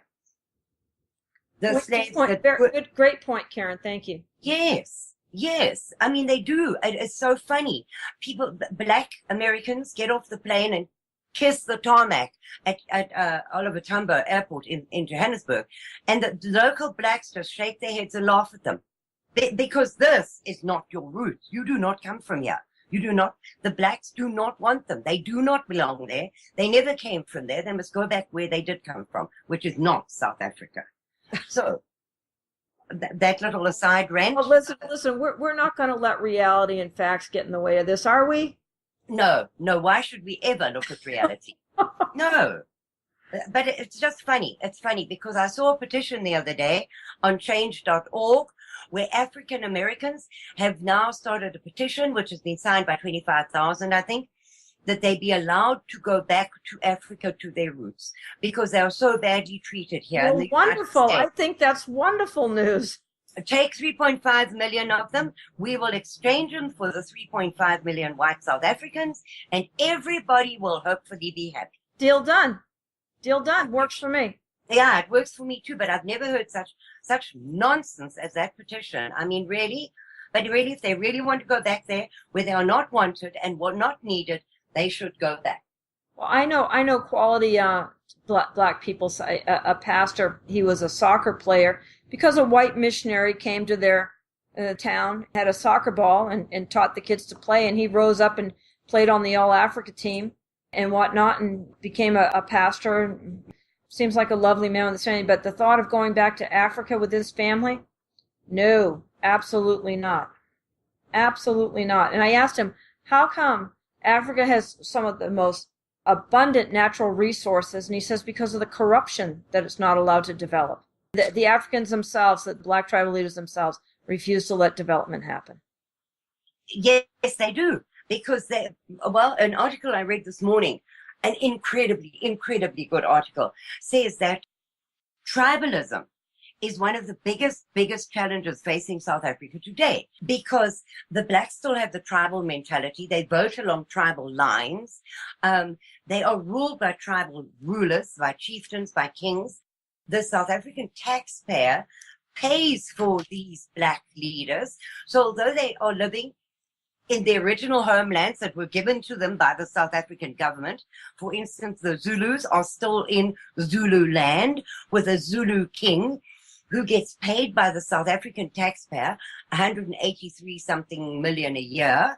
[SPEAKER 1] Great point, Karen. Thank you.
[SPEAKER 2] Yes. I mean, they do. It's so funny. Black Americans get off the plane and kiss the tarmac at Oliver Tambo Airport in Johannesburg. And the local blacks just shake their heads and laugh at them. Because this is not your roots. You do not come from here. You do not. The blacks do not want them. They do not belong there. They never came from there. They must go back where they did come from, which is not South Africa. So that little aside rant.
[SPEAKER 1] Well, listen. We're not going to let reality and facts get in the way of this, are we?
[SPEAKER 2] No. Why should we ever look at reality? No. But it's just funny. It's funny because I saw a petition the other day on change.org where African Americans have now started a petition, which has been signed by 25,000, I think, that they be allowed to go back to Africa to their roots because they are so badly treated here.
[SPEAKER 1] Well, wonderful. I think that's wonderful news.
[SPEAKER 2] Take 3.5 million of them. We will exchange them for the 3.5 million white South Africans, and everybody will hopefully be happy.
[SPEAKER 1] Deal done. Works for me.
[SPEAKER 2] Yeah, it works for me too, but I've never heard such nonsense as that petition. I mean, really? But really, if they really want to go back there where they are not wanted and were not needed, they should go back.
[SPEAKER 1] Well, I know quality black people. A pastor, he was a soccer player because a white missionary came to their town, had a soccer ball and taught the kids to play, and he rose up and played on the All Africa team and whatnot and became a pastor. Seems like a lovely man with the family, but the thought of going back to Africa with his family? No, absolutely not. Absolutely not. And I asked him, how come Africa has some of the most abundant natural resources? And he says, because of the corruption that it's not allowed to develop. The Africans themselves, the black tribal leaders themselves, refuse to let development happen.
[SPEAKER 2] Yes, they do. Because an article I read this morning, an incredibly good article, says that tribalism is one of the biggest challenges facing South Africa today, because the blacks still have the tribal mentality. They vote along tribal lines. They are ruled by tribal rulers, by chieftains, by kings. The South African taxpayer pays for these black leaders. So although they are living in the original homelands that were given to them by the South African government, for instance, the Zulus are still in Zululand with a Zulu king who gets paid by the South African taxpayer 183 something million a year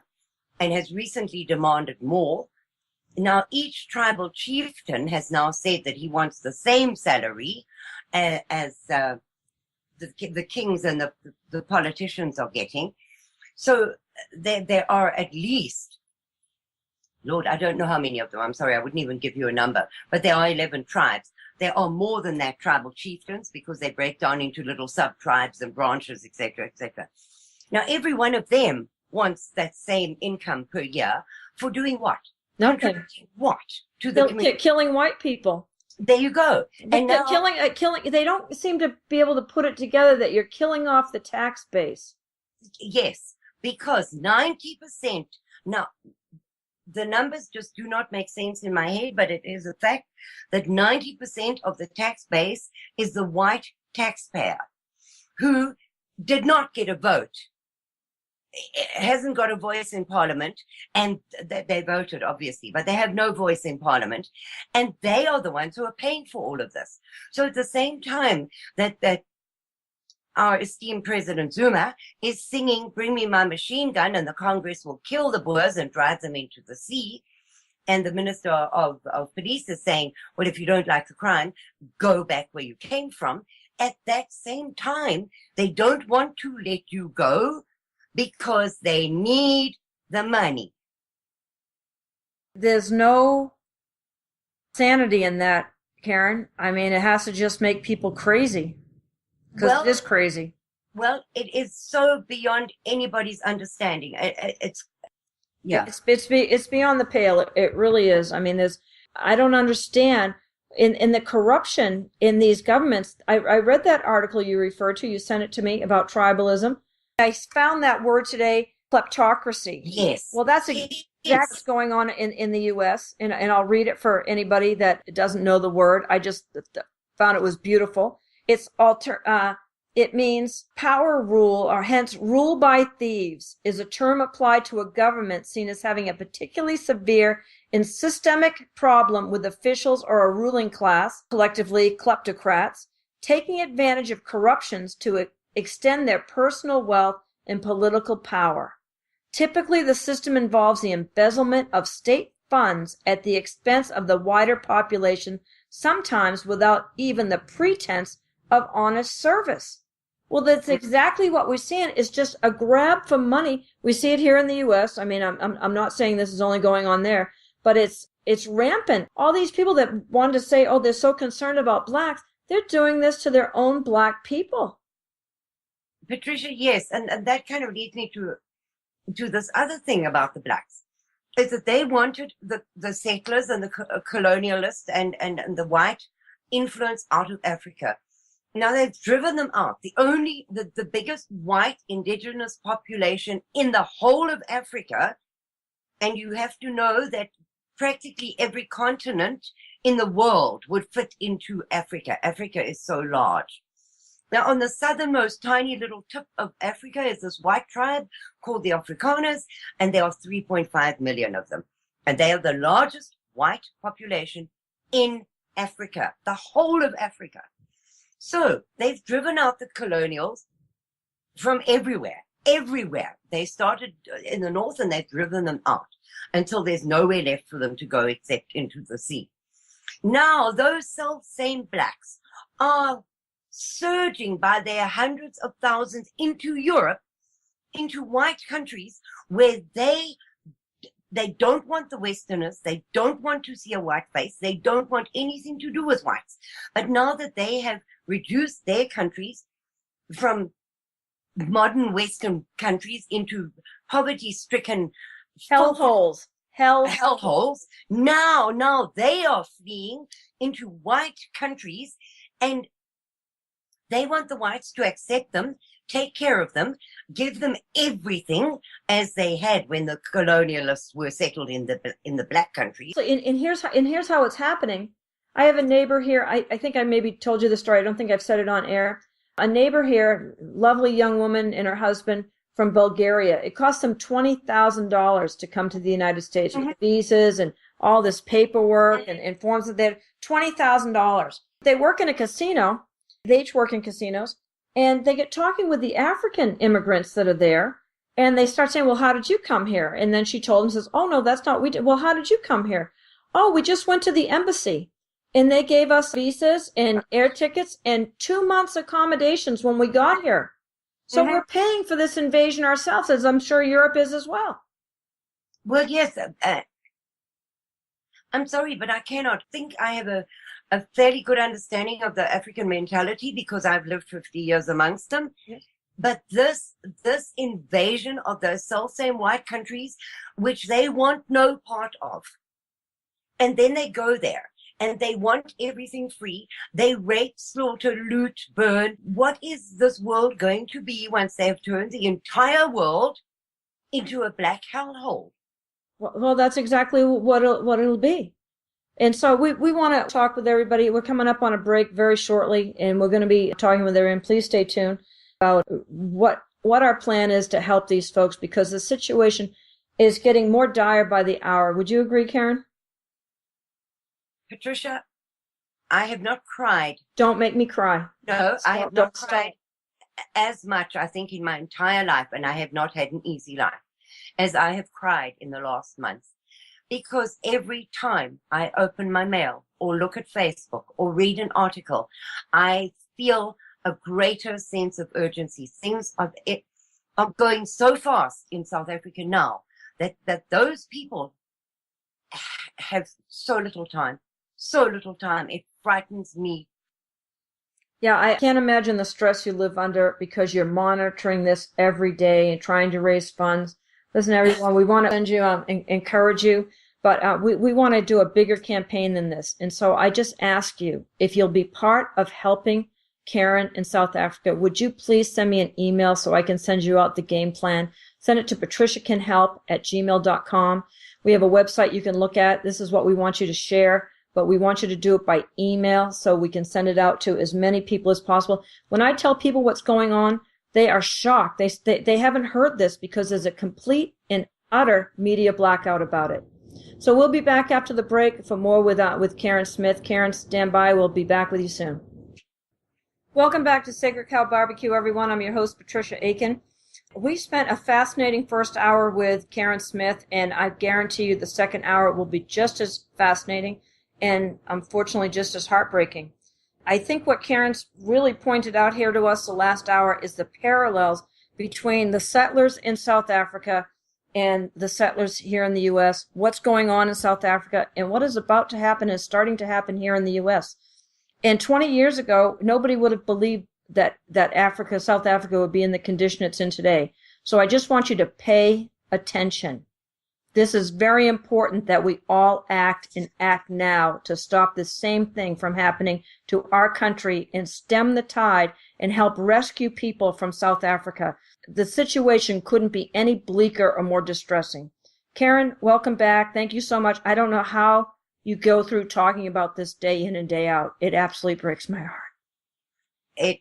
[SPEAKER 2] and has recently demanded more. Now, each tribal chieftain has now said that he wants the same salary as the the kings and the politicians are getting. So there are at least, Lord, I don't know how many of them. I'm sorry, I wouldn't even give you a number, but there are 11 tribes. There are more than that tribal chieftains because they break down into little sub-tribes and branches, etc., etc. Now, every one of them wants that same income per year for doing what?
[SPEAKER 1] Nothing.
[SPEAKER 2] What? To the community.
[SPEAKER 1] Killing white people.
[SPEAKER 2] There you go.
[SPEAKER 1] And now, killing, they don't seem to be able to put it together that you're killing off the tax base.
[SPEAKER 2] Yes, because 90%, now, the numbers just do not make sense in my head, but it is a fact that 90% of the tax base is the white taxpayer who did not get a vote, hasn't got a voice in parliament, and they voted, obviously, but they have no voice in parliament, and they are the ones who are paying for all of this. So at the same time that our esteemed President Zuma is singing, "Bring me my machine gun," and the Congress will kill the Boers and drive them into the sea. And the Minister of Police is saying, well, if you don't like the crime, go back where you came from. At that same time, they don't want to let you go because they need the money.
[SPEAKER 1] There's no sanity in that, Karen. I mean, it has to just make people crazy. Because it is crazy.
[SPEAKER 2] Well, it is so beyond anybody's understanding. It's
[SPEAKER 1] beyond the pale. It really is. I mean, I don't understand in the corruption in these governments. I read that article you referred to. You sent it to me about tribalism. I found that word today, kleptocracy.
[SPEAKER 2] Yes.
[SPEAKER 1] Well, that's exactly what's going on in the U.S. And I'll read it for anybody that doesn't know the word. I just found it was beautiful. It means power rule, or hence rule by thieves, is a term applied to a government seen as having a particularly severe and systemic problem with officials or a ruling class, collectively kleptocrats, taking advantage of corruptions to extend their personal wealth and political power. Typically, the system involves the embezzlement of state funds at the expense of the wider population, sometimes without even the pretense of honest service. Well, that's exactly what we're seeing, is just a grab for money. We see it here in the U.S. I mean, I'm not saying this is only going on there, but it's rampant. All these people that wanted to say, oh, they're so concerned about blacks, they're doing this to their own black people.
[SPEAKER 2] Patricia, yes, and that kind of leads me to this other thing about the blacks, is that they wanted the settlers and the colonialists and the white influence out of Africa. Now they've driven them out. The biggest white indigenous population in the whole of Africa, and you have to know that practically every continent in the world would fit into Africa. Africa is so large. Now, on the southernmost tiny little tip of Africa is this white tribe called the Afrikaners, and there are 3.5 million of them. And they are the largest white population in Africa, the whole of Africa. So they've driven out the colonials from everywhere. They started in the north and they've driven them out until there's nowhere left for them to go except into the sea. Now, those self-same blacks are surging by their hundreds of thousands into Europe, into white countries where they don't want the Westerners, they don't want to see a white face, they don't want anything to do with whites. But now that they have reduced their countries from modern Western countries into poverty-stricken
[SPEAKER 1] hellholes,
[SPEAKER 2] now they are fleeing into white countries, and they want the whites to accept them, take care of them, give them everything as they had when the colonialists were settled in the black countries.
[SPEAKER 1] So here's how it's happening. I have a neighbor here. I think I maybe told you the story. I don't think I've said it on air. A neighbor here, lovely young woman and her husband from Bulgaria. It cost them $20,000 to come to the United States with visas and all this paperwork and forms that they had. $20,000. They work in a casino. They each work in casinos, and they get talking with the African immigrants that are there, and they start saying, well, how did you come here? And then she told them, says, oh, no, that's not, we did. Well, how did you come here? Oh, we just went to the embassy. And they gave us visas and air tickets and 2 months accommodations when we got here. So we're paying for this invasion ourselves, as I'm sure Europe is as well.
[SPEAKER 2] Well, yes. I'm sorry, but I cannot think I have a fairly good understanding of the African mentality because I've lived 50 years amongst them.
[SPEAKER 1] Yes.
[SPEAKER 2] But this invasion of those self-same white countries, which they want no part of, and then they go there and they want everything free. They rape, slaughter, loot, burn. What is this world going to be once they've turned the entire world into a black hellhole?
[SPEAKER 1] Well, that's exactly what it'll be. And so we want to talk with everybody. We're coming up on a break very shortly, and we're going to be talking with everyone. Please stay tuned about what our plan is to help these folks, because the situation is getting more dire by the hour. Would you agree, Karen?
[SPEAKER 2] Patricia, I have not cried.
[SPEAKER 1] Don't make me cry.
[SPEAKER 2] No, I have not cried as much, I think, in my entire life, and I have not had an easy life, as I have cried in the last month. Because every time I open my mail or look at Facebook or read an article, I feel a greater sense of urgency. Things are going so fast in South Africa now that those people have so little time. It frightens me.
[SPEAKER 1] Yeah, I can't imagine the stress you live under because you're monitoring this every day and trying to raise funds. Listen, everyone, we want to send you, encourage you, but we want to do a bigger campaign than this. And so I just ask you, if you'll be part of helping Karen in South Africa, would you please send me an email so I can send you out the game plan? Send it to patriciacanhelp@gmail.com. We have a website you can look at. This is what we want you to share, but we want you to do it by email so we can send it out to as many people as possible. When I tell people what's going on, they are shocked. They haven't heard this because there's a complete and utter media blackout about it. So we'll be back after the break for more with Karen Smith. Karen, stand by. We'll be back with you soon. Welcome back to Sacred Cow Barbecue, everyone. I'm your host, Patricia Aiken. We spent a fascinating first hour with Karen Smith, and I guarantee you the second hour will be just as fascinating and unfortunately just as heartbreaking. I think what Karen's really pointed out here to us the last hour is the parallels between the settlers in South Africa and the settlers here in the U.S., what's going on in South Africa, and what is about to happen is starting to happen here in the U.S. And 20 years ago, nobody would have believed that South Africa would be in the condition it's in today. So I just want you to pay attention. This is very important that we all act and act now to stop this same thing from happening to our country and stem the tide and help rescue people from South Africa. The situation couldn't be any bleaker or more distressing. Karen, welcome back. Thank you so much. I don't know how you go through talking about this day in and day out. It absolutely breaks my heart.
[SPEAKER 2] It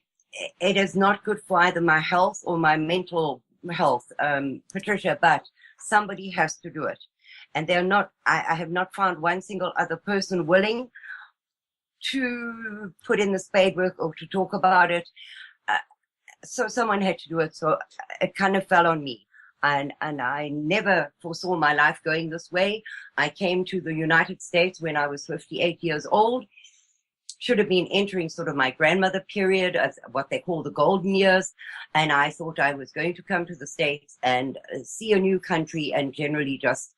[SPEAKER 2] is not good for either my health or my mental health, Patricia, but somebody has to do it. And I have not found one single other person willing to put in the spade work or to talk about it. So someone had to do it. So it kind of fell on me. And I never foresaw my life going this way. I came to the United States when I was 58 years old. Should have been entering sort of my grandmother period, as what they call the golden years. And I thought I was going to come to the States and see a new country and generally just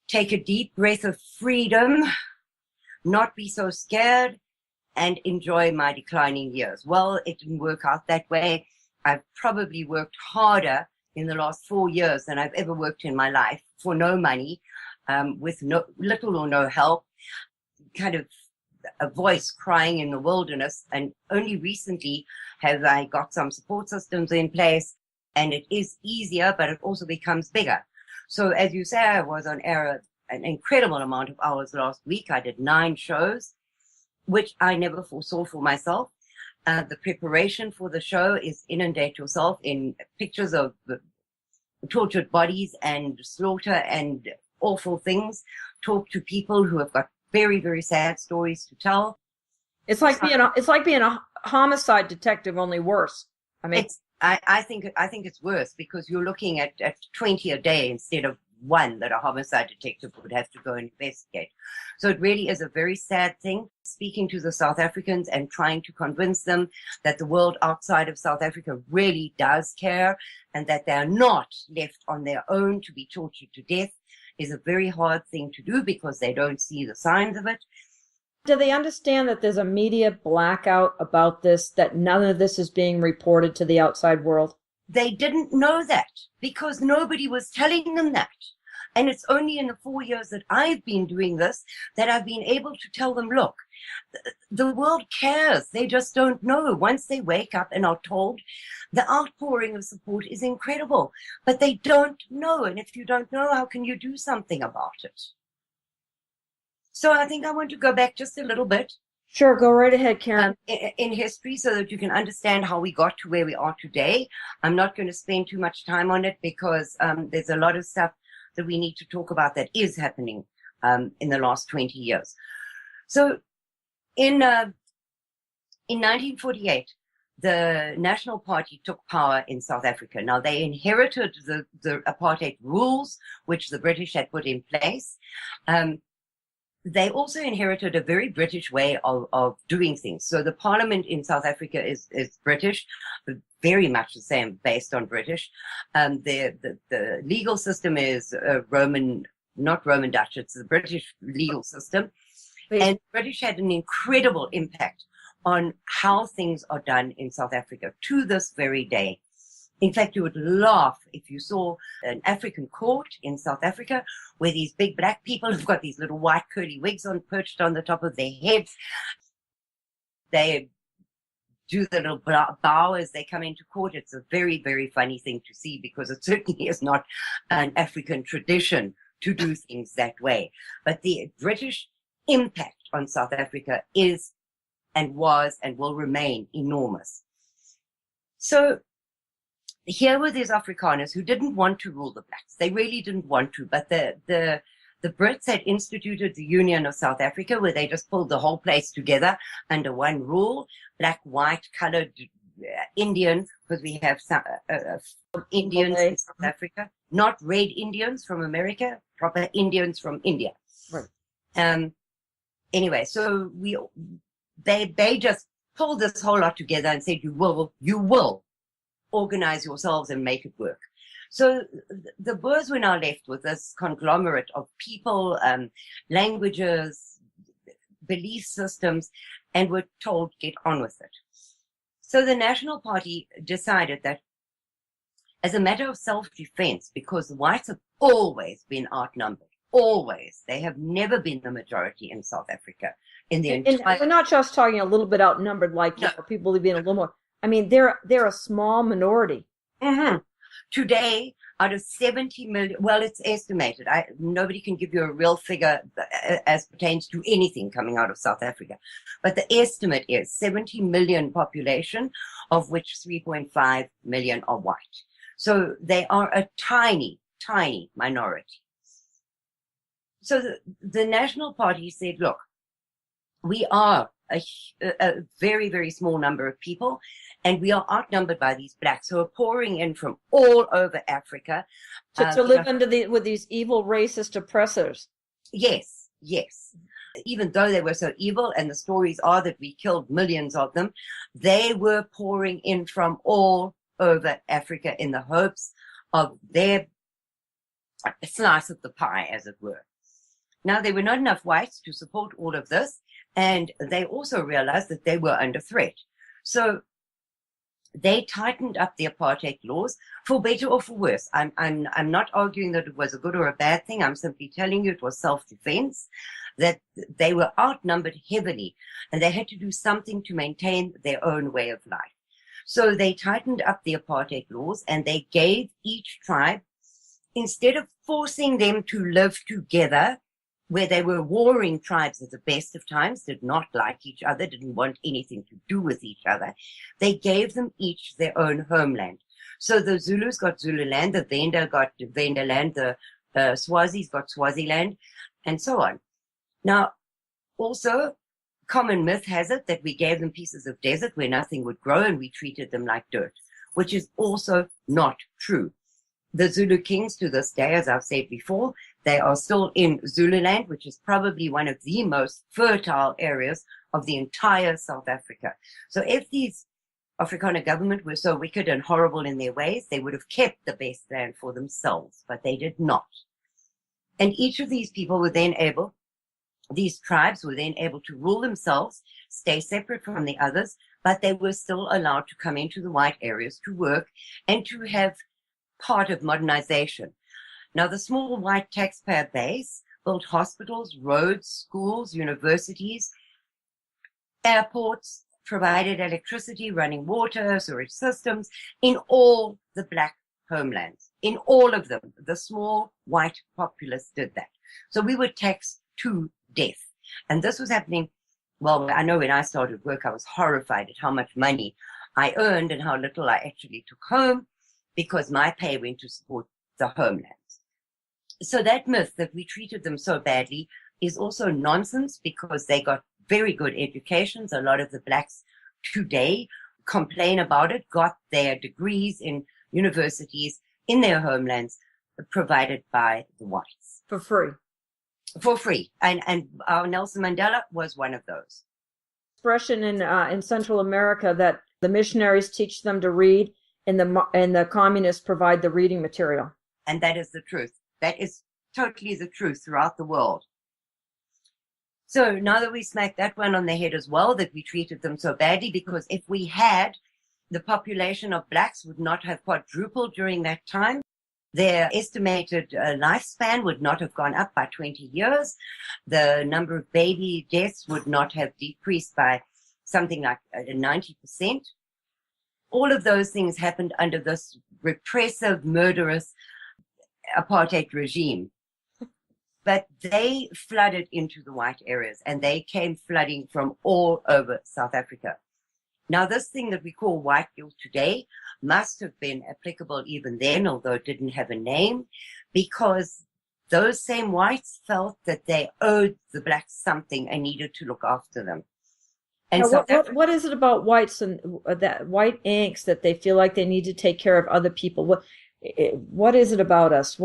[SPEAKER 2] take a deep breath of freedom, not be so scared, and enjoy my declining years. Well, it didn't work out that way. I've probably worked harder in the last 4 years than I've ever worked in my life for no money, with little or no help, kind of a voice crying in the wilderness. And only recently have I got some support systems in place, and it is easier, but it also becomes bigger. So as you say, I was on air an incredible amount of hours last week. I did 9 shows, which I never foresaw for myself. The preparation for the show is inundate yourself in pictures of the tortured bodies and slaughter and awful things. Talk to people who have got very, very sad stories to tell.
[SPEAKER 1] It's like being a homicide detective, only worse. I mean,
[SPEAKER 2] I think it's worse because you're looking at 20 a day instead of one that a homicide detective would have to go and investigate. So it really is a very sad thing, speaking to the South Africans and trying to convince them that the world outside of South Africa really does care and that they are not left on their own to be tortured to death is a very hard thing to do because they don't see the signs of it.
[SPEAKER 1] Do they understand that there's a media blackout about this, that none of this is being reported to the outside world?
[SPEAKER 2] They didn't know that because nobody was telling them that. And it's only in the 4 years that I've been doing this that I've been able to tell them, look, the world cares. They just don't know. Once they wake up and are told, the outpouring of support is incredible, but they don't know. And if you don't know, how can you do something about it? So I think I want to go back just a little bit.
[SPEAKER 1] Sure, go right ahead, Karen.
[SPEAKER 2] In history so that you can understand how we got to where we are today. I'm not going to spend too much time on it because there's a lot of stuff that we need to talk about that is happening in the last 20 years. So in 1948, the National Party took power in South Africa. Now, they inherited the apartheid rules, which the British had put in place. They also inherited a very British way of doing things. So the parliament in South Africa is British, very much the same, based on British. The legal system is Roman, not Roman Dutch, it's the British legal system.
[SPEAKER 1] Please.
[SPEAKER 2] And British had an incredible impact on how things are done in South Africa to this very day. In fact, you would laugh if you saw an African court in South Africa where these big black people have got these little white curly wigs on, perched on the top of their heads. They do the little bow as they come into court. It's a very, very funny thing to see because it certainly is not an African tradition to do things that way. But the British impact on South Africa is and was and will remain enormous. So here were these Afrikaners who didn't want to rule the blacks. They really didn't want to, but the Brits had instituted the Union of South Africa where they just pulled the whole place together under one rule, black, white, colored Indians, because we have some Indians in South Africa, not red Indians from America, proper Indians from India.
[SPEAKER 1] Right.
[SPEAKER 2] Anyway, so they just pulled this whole lot together and said, you will organize yourselves and make it work. So the Boers were now left with this conglomerate of people, languages, belief systems, and were told, get on with it. So the National Party decided that as a matter of self-defense, because the whites have always been outnumbered, always, they have never been the majority in South Africa. In the
[SPEAKER 1] And we're not just talking a little bit outnumbered, like
[SPEAKER 2] No.
[SPEAKER 1] People being a little more. I mean, they're a small minority.
[SPEAKER 2] Mm-hmm. Today, out of 70 million, well, it's estimated. Nobody can give you a real figure as pertains to anything coming out of South Africa. But the estimate is 70 million population, of which 3.5 million are white. So they are a tiny, tiny minority. So the National Party said, look, we are a very, very small number of people, and we are outnumbered by these blacks who are pouring in from all over Africa.
[SPEAKER 1] To live with these evil racist oppressors.
[SPEAKER 2] Yes, yes. Even though they were so evil, and the stories are that we killed millions of them, they were pouring in from all over Africa in the hopes of their slice of the pie, as it were. Now, there were not enough whites to support all of this, and they also realized that they were under threat. So they tightened up the apartheid laws, for better or for worse. I'm not arguing that it was a good or a bad thing. I'm simply telling you it was self-defense, that they were outnumbered heavily, and they had to do something to maintain their own way of life. So they tightened up the apartheid laws, and they gave each tribe, instead of forcing them to live together, where they were warring tribes at the best of times, did not like each other, didn't want anything to do with each other, they gave them each their own homeland. So the Zulus got Zululand, the Venda got Vendaland, the Swazis got Swaziland, and so on. Now, also, common myth has it that we gave them pieces of desert where nothing would grow and we treated them like dirt, which is also not true. The Zulu kings to this day, as I've said before, they are still in Zululand, which is probably one of the most fertile areas of the entire South Africa. So if these Afrikaner government were so wicked and horrible in their ways, they would have kept the best land for themselves, but they did not. And each of these people were then able, these tribes were then able to rule themselves, stay separate from the others, but they were still allowed to come into the white areas to work and to have part of modernization. Now, the small white taxpayer base built hospitals, roads, schools, universities, airports, provided electricity, running water, sewage systems in all the black homelands. In all of them, the small white populace did that. So we were taxed to death. And this was happening, well, I know when I started work, I was horrified at how much money I earned and how little I actually took home, because my pay went to support the homelands. So that myth that we treated them so badly is also nonsense, because they got very good educations. A lot of the blacks today complain about it, got their degrees in universities in their homelands provided by the whites.
[SPEAKER 1] For free.
[SPEAKER 2] For free. And our Nelson Mandela was one of those.
[SPEAKER 1] Expression in Central America that the missionaries teach them to read and the communists provide the reading material.
[SPEAKER 2] And that is the truth. That is totally the truth throughout the world. So now that we smacked that one on the head as well, that we treated them so badly, because if we had, the population of blacks would not have quadrupled during that time. Their estimated lifespan would not have gone up by 20 years. The number of baby deaths would not have decreased by something like 90%. All of those things happened under this repressive, murderous apartheid regime. But they flooded into the white areas, and they came flooding from all over South Africa. Now, this thing that we call white guilt today must have been applicable even then, although it didn't have a name, because those same whites felt that they owed the blacks something and needed to look after them. And
[SPEAKER 1] now,
[SPEAKER 2] so
[SPEAKER 1] what is it about whites and that white angst that they feel like they need to take care of other people? What is it about us?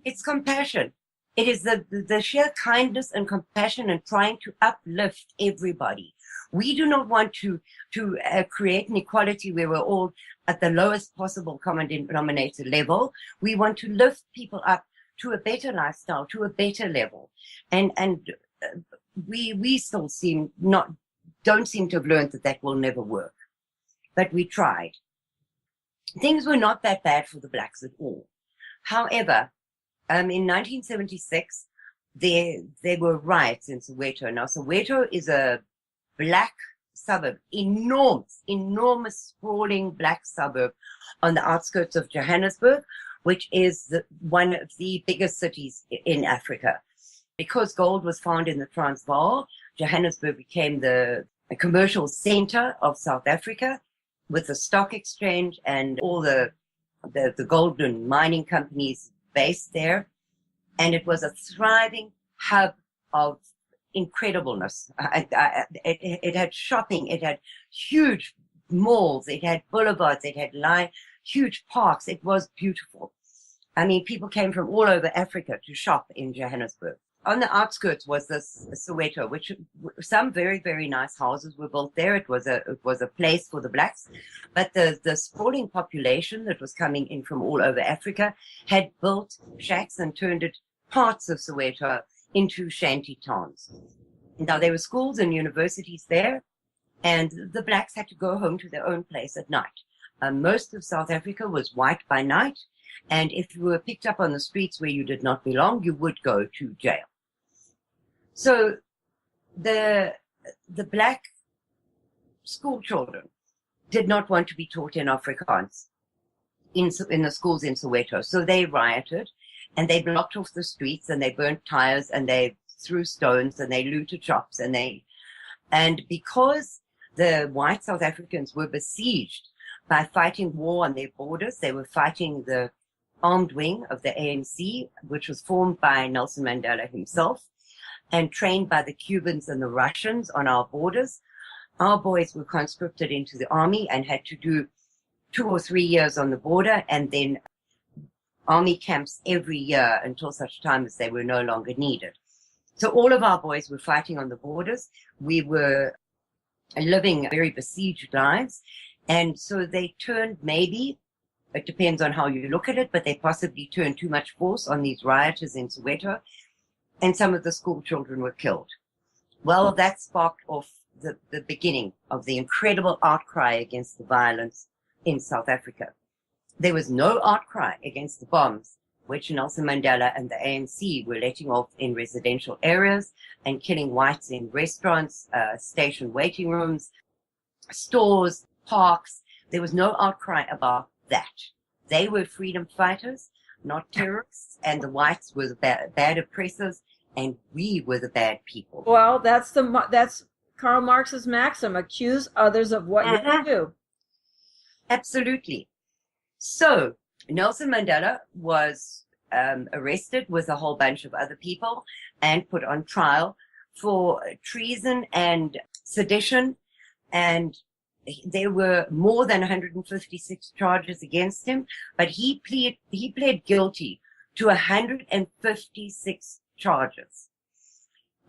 [SPEAKER 2] It's compassion. It is the sheer kindness and compassion and trying to uplift everybody. We do not want to create an equality where we're all at the lowest possible common denominator level. We want to lift people up to a better lifestyle, to a better level. And we still don't seem to have learned that will never work. But we tried. Things were not that bad for the blacks at all. However, in 1976, there were riots in Soweto. Now, Soweto is a black suburb, enormous sprawling black suburb on the outskirts of Johannesburg, which is one of the biggest cities in Africa. Because gold was found in the Transvaal, Johannesburg became the commercial center of South Africa, with the stock exchange and all the gold and mining companies based there. And it was a thriving hub of incredibleness. It had shopping, it had huge malls, it had boulevards, it had huge parks. It was beautiful. I mean, people came from all over Africa to shop in Johannesburg. On the outskirts was this Soweto, which some very, very nice houses were built there. It was a place for the blacks, but the sprawling population that was coming in from all over Africa had built shacks and turned parts of Soweto into shanty towns. Now, there were schools and universities there, and the blacks had to go home to their own place at night. Most of South Africa was white by night, and if you were picked up on the streets where you did not belong, you would go to jail. So the black school children did not want to be taught in Afrikaans in the schools in Soweto. So they rioted, and they blocked off the streets, and they burnt tires, and they threw stones, and they looted shops, and because the white South Africans were besieged by fighting war on their borders, they were fighting the armed wing of the ANC, which was formed by Nelson Mandela himself and trained by the Cubans and the Russians on our borders. Our boys were conscripted into the army and had to do 2 or 3 years on the border and then army camps every year until such time as they were no longer needed. So all of our boys were fighting on the borders. We were living very besieged lives. And so they turned, maybe, it depends on how you look at it, but they possibly turned too much force on these rioters in Soweto, and some of the school children were killed. Well, that sparked off the beginning of the incredible outcry against the violence in South Africa. There was no outcry against the bombs which Nelson Mandela and the ANC were letting off in residential areas and killing whites in restaurants, station waiting rooms, stores, parks. There was no outcry about that. They were freedom fighters, not terrorists, and the whites were the bad oppressors, and we were the bad people.
[SPEAKER 1] Well, that's Karl Marx's maxim: accuse others of what you do.
[SPEAKER 2] Absolutely. So Nelson Mandela was arrested with a whole bunch of other people and put on trial for treason and sedition, and there were more than 156 charges against him, but he pled guilty to 156 charges.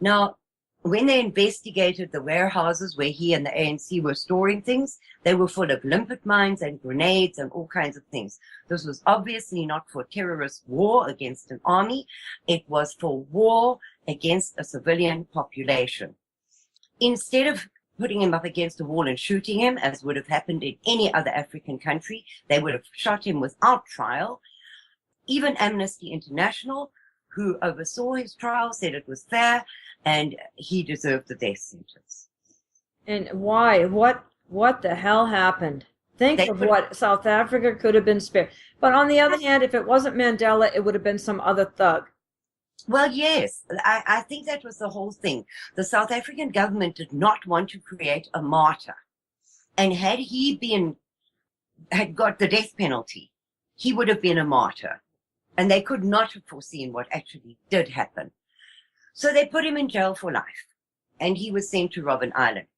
[SPEAKER 2] Now, when they investigated the warehouses where he and the ANC were storing things, they were full of limpet mines and grenades and all kinds of things. This was obviously not for terrorist war against an army. It was for war against a civilian population. Instead of putting him up against a wall and shooting him, as would have happened in any other African country, they would have shot him without trial. Even Amnesty International, who oversaw his trial, said it was fair, and he deserved the death sentence.
[SPEAKER 1] And why? What the hell happened? Think of what South Africa could have been spared. But on the other hand, if it wasn't Mandela, it would have been some other thug.
[SPEAKER 2] Well, yes, I think that was the whole thing. The South African government did not want to create a martyr. And had he had got the death penalty, he would have been a martyr. And they could not have foreseen what actually did happen. So they put him in jail for life, and he was sent to Robben Island.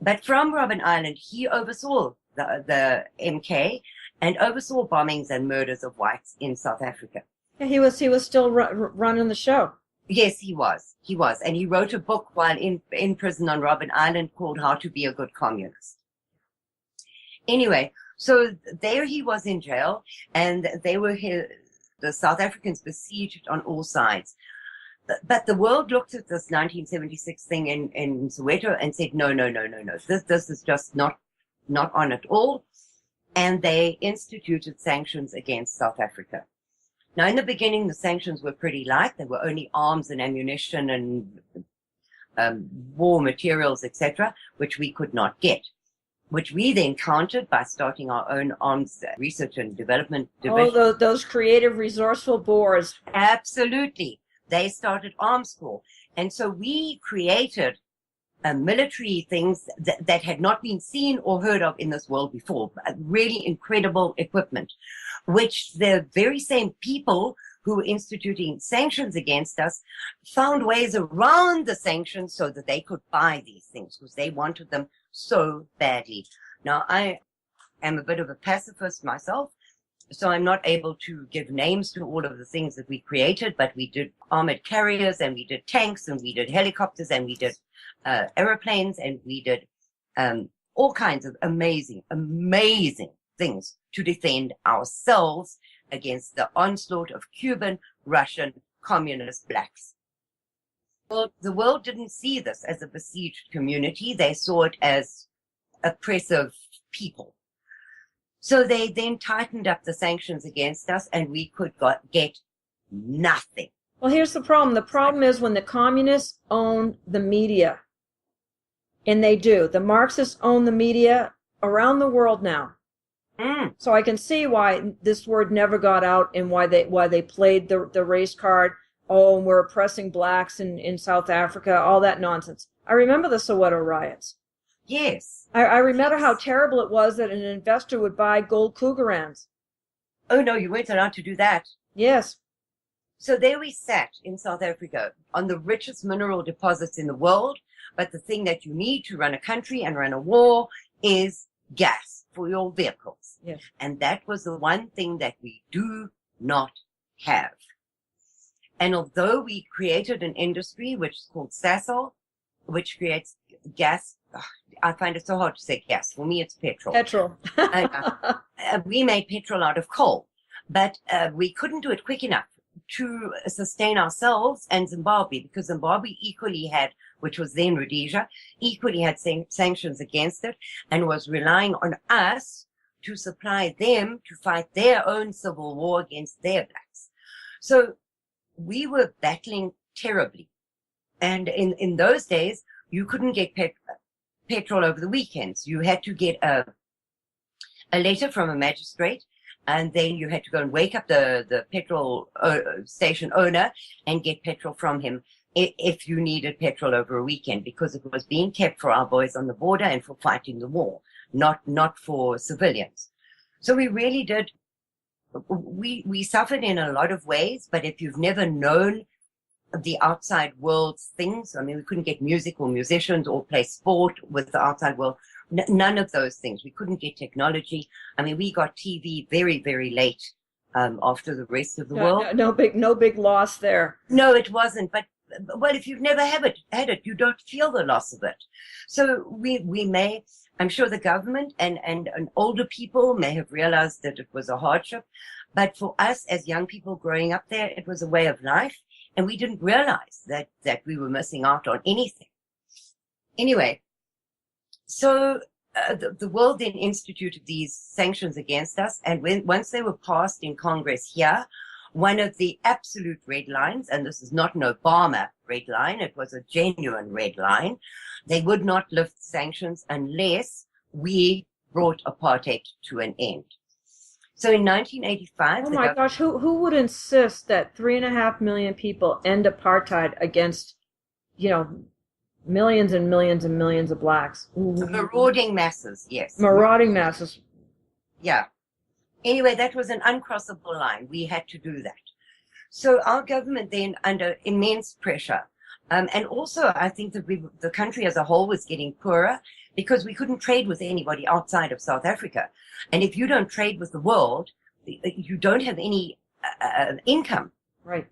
[SPEAKER 2] But from Robben Island, he oversaw the MK and oversaw bombings and murders of whites in South Africa.
[SPEAKER 1] Yeah, he was still running the show.
[SPEAKER 2] Yes, he was. He was. And he wrote a book while in prison on Robben Island called How to Be a Good Communist. Anyway, so there he was in jail, and the South Africans besieged on all sides. But the world looked at this 1976 thing in Soweto and said, no. This is just not on at all. And they instituted sanctions against South Africa. Now, in the beginning, the sanctions were pretty light. They were only arms and ammunition and war materials, etc., which we could not get, which we then countered by starting our own arms research and development division.
[SPEAKER 1] Oh, those creative, resourceful Boers.
[SPEAKER 2] Absolutely. They started Arms Corps. And so we created military things that had not been seen or heard of in this world before. Really incredible equipment, which the very same people who were instituting sanctions against us found ways around the sanctions so that they could buy these things because they wanted them so badly. Now, I am a bit of a pacifist myself, so I'm not able to give names to all of the things that we created, but we did armored carriers, and we did tanks, and we did helicopters, and we did airplanes, and we did all kinds of amazing things to defend ourselves against the onslaught of Cuban, Russian, communist blacks. Well, the world didn't see this as a besieged community. They saw it as oppressive people. So they then tightened up the sanctions against us, and we could get nothing.
[SPEAKER 1] Well, here's the problem. The problem is when the communists own the media, and they do. The Marxists own the media around the world now. So I can see why this word never got out and why they played the race card. Oh, and we're oppressing blacks in South Africa, all that nonsense. I remember the Soweto riots.
[SPEAKER 2] Yes.
[SPEAKER 1] I remember how terrible it was that an investor would buy gold Krugerrands.
[SPEAKER 2] Oh, no, you weren't allowed to do that.
[SPEAKER 1] Yes.
[SPEAKER 2] So there we sat in South Africa on the richest mineral deposits in the world, but the thing that you need to run a country and run a war is gas for your vehicles.
[SPEAKER 1] Yes.
[SPEAKER 2] And that was the one thing that we do not have. And although we created an industry which is called Sasol, which creates gas, I find it so hard to say gas. For me, it's petrol.
[SPEAKER 1] Petrol.
[SPEAKER 2] We made petrol out of coal, but we couldn't do it quick enough to sustain ourselves and Zimbabwe, because Zimbabwe equally had, which was then Rhodesia, equally had sanctions against it and was relying on us to supply them to fight their own civil war against their blacks. So we were battling terribly. And in those days, you couldn't get petrol over the weekends. You had to get a letter from a magistrate, and then you had to go and wake up the petrol station owner and get petrol from him if you needed petrol over a weekend, because it was being kept for our boys on the border and for fighting the war, not for civilians. So we really did, we suffered in a lot of ways, but if you've never known the outside world's things, I mean, we couldn't get music or musicians or play sport with the outside world. None of those things. We couldn't get technology. I mean, we got TV very, very late after the rest of the world.
[SPEAKER 1] No big loss there.
[SPEAKER 2] No, it wasn't. But well, if you've never had it, you don't feel the loss of it. So we may, I'm sure the government and older people may have realized that it was a hardship. But for us as young people growing up there, it was a way of life. And we didn't realize that we were missing out on anything. Anyway, so the world then instituted these sanctions against us. And once they were passed in Congress here, one of the absolute red lines, and this is not an Obama red line, it was a genuine red line, they would not lift sanctions unless we brought apartheid to an end. So in 1985...
[SPEAKER 1] Oh my gosh, who would insist that 3.5 million people end apartheid against, millions and millions and millions of blacks?
[SPEAKER 2] Marauding masses, yes.
[SPEAKER 1] Marauding masses.
[SPEAKER 2] Yeah. Anyway, that was an uncrossable line. We had to do that. So our government then, under immense pressure, and also I think that the country as a whole was getting poorer, because we couldn't trade with anybody outside of South Africa. And if you don't trade with the world, you don't have any income.
[SPEAKER 1] Right.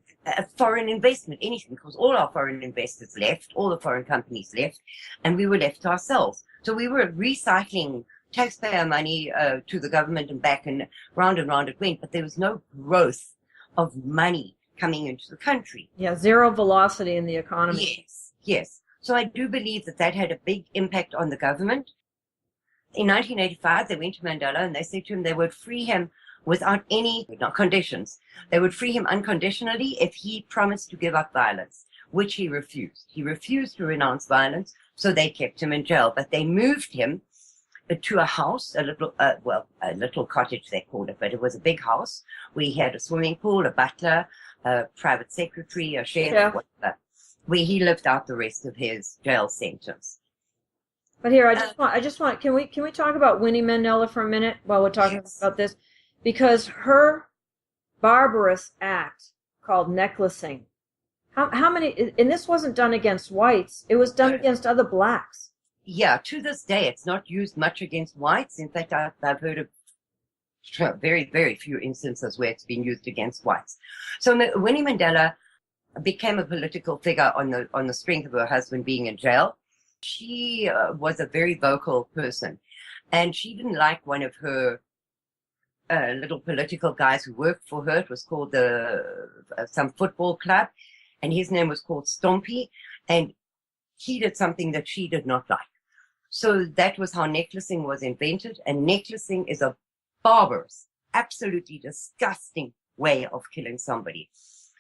[SPEAKER 2] Foreign investment, anything, because all our foreign investors left, all the foreign companies left, and we were left to ourselves. So we were recycling taxpayer money to the government and back, and round it went, but there was no growth of money coming into the country.
[SPEAKER 1] Yeah, zero velocity in the economy.
[SPEAKER 2] Yes. So I do believe that had a big impact on the government. In 1985, they went to Mandela and they said to him they would free him without any conditions. They would free him unconditionally if he promised to give up violence, which he refused. He refused to renounce violence, so they kept him in jail. But they moved him to a house, a little cottage they called it, but it was a big house. We had a swimming pool, a butler, a private secretary, a chef, whatever, where he lived out the rest of his jail sentence.
[SPEAKER 1] But here, I just want, can we talk about Winnie Mandela for a minute while we're talking about this? Because her barbarous act called necklacing, how many, and this wasn't done against whites, it was done against other blacks.
[SPEAKER 2] Yeah, to this day, it's not used much against whites. In fact, I've heard of very, very few instances where it's been used against whites. So Winnie Mandela became a political figure on the strength of her husband being in jail. She was a very vocal person, and she didn't like one of her little political guys who worked for her. It was called some football club, and his name was called Stompie, and he did something that she did not like. So that was how necklacing was invented, and necklacing is a barbarous, absolutely disgusting way of killing somebody.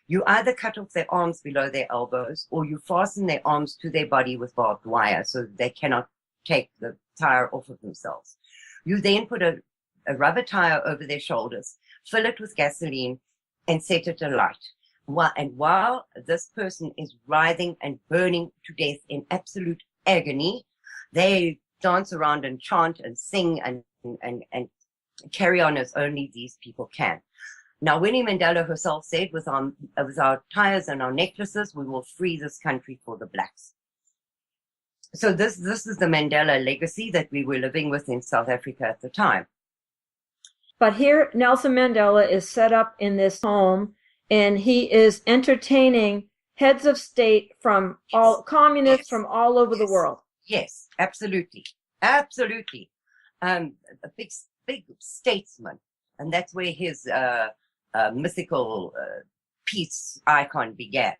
[SPEAKER 2] You either cut off their arms below their elbows, or you fasten their arms to their body with barbed wire so that they cannot take the tire off of themselves. You then put a rubber tire over their shoulders, fill it with gasoline, and set it alight. While this person is writhing and burning to death in absolute agony, they dance around and chant and sing and carry on as only these people can. Now, Winnie Mandela herself said, with our tires and our necklaces, we will free this country for the blacks. So this is the Mandela legacy that we were living with in South Africa at the time.
[SPEAKER 1] But here, Nelson Mandela is set up in this home, and he is entertaining heads of state from all communists from all over the world.
[SPEAKER 2] Yes, absolutely. Absolutely. A big statesman. And that's where his mythical peace icon began.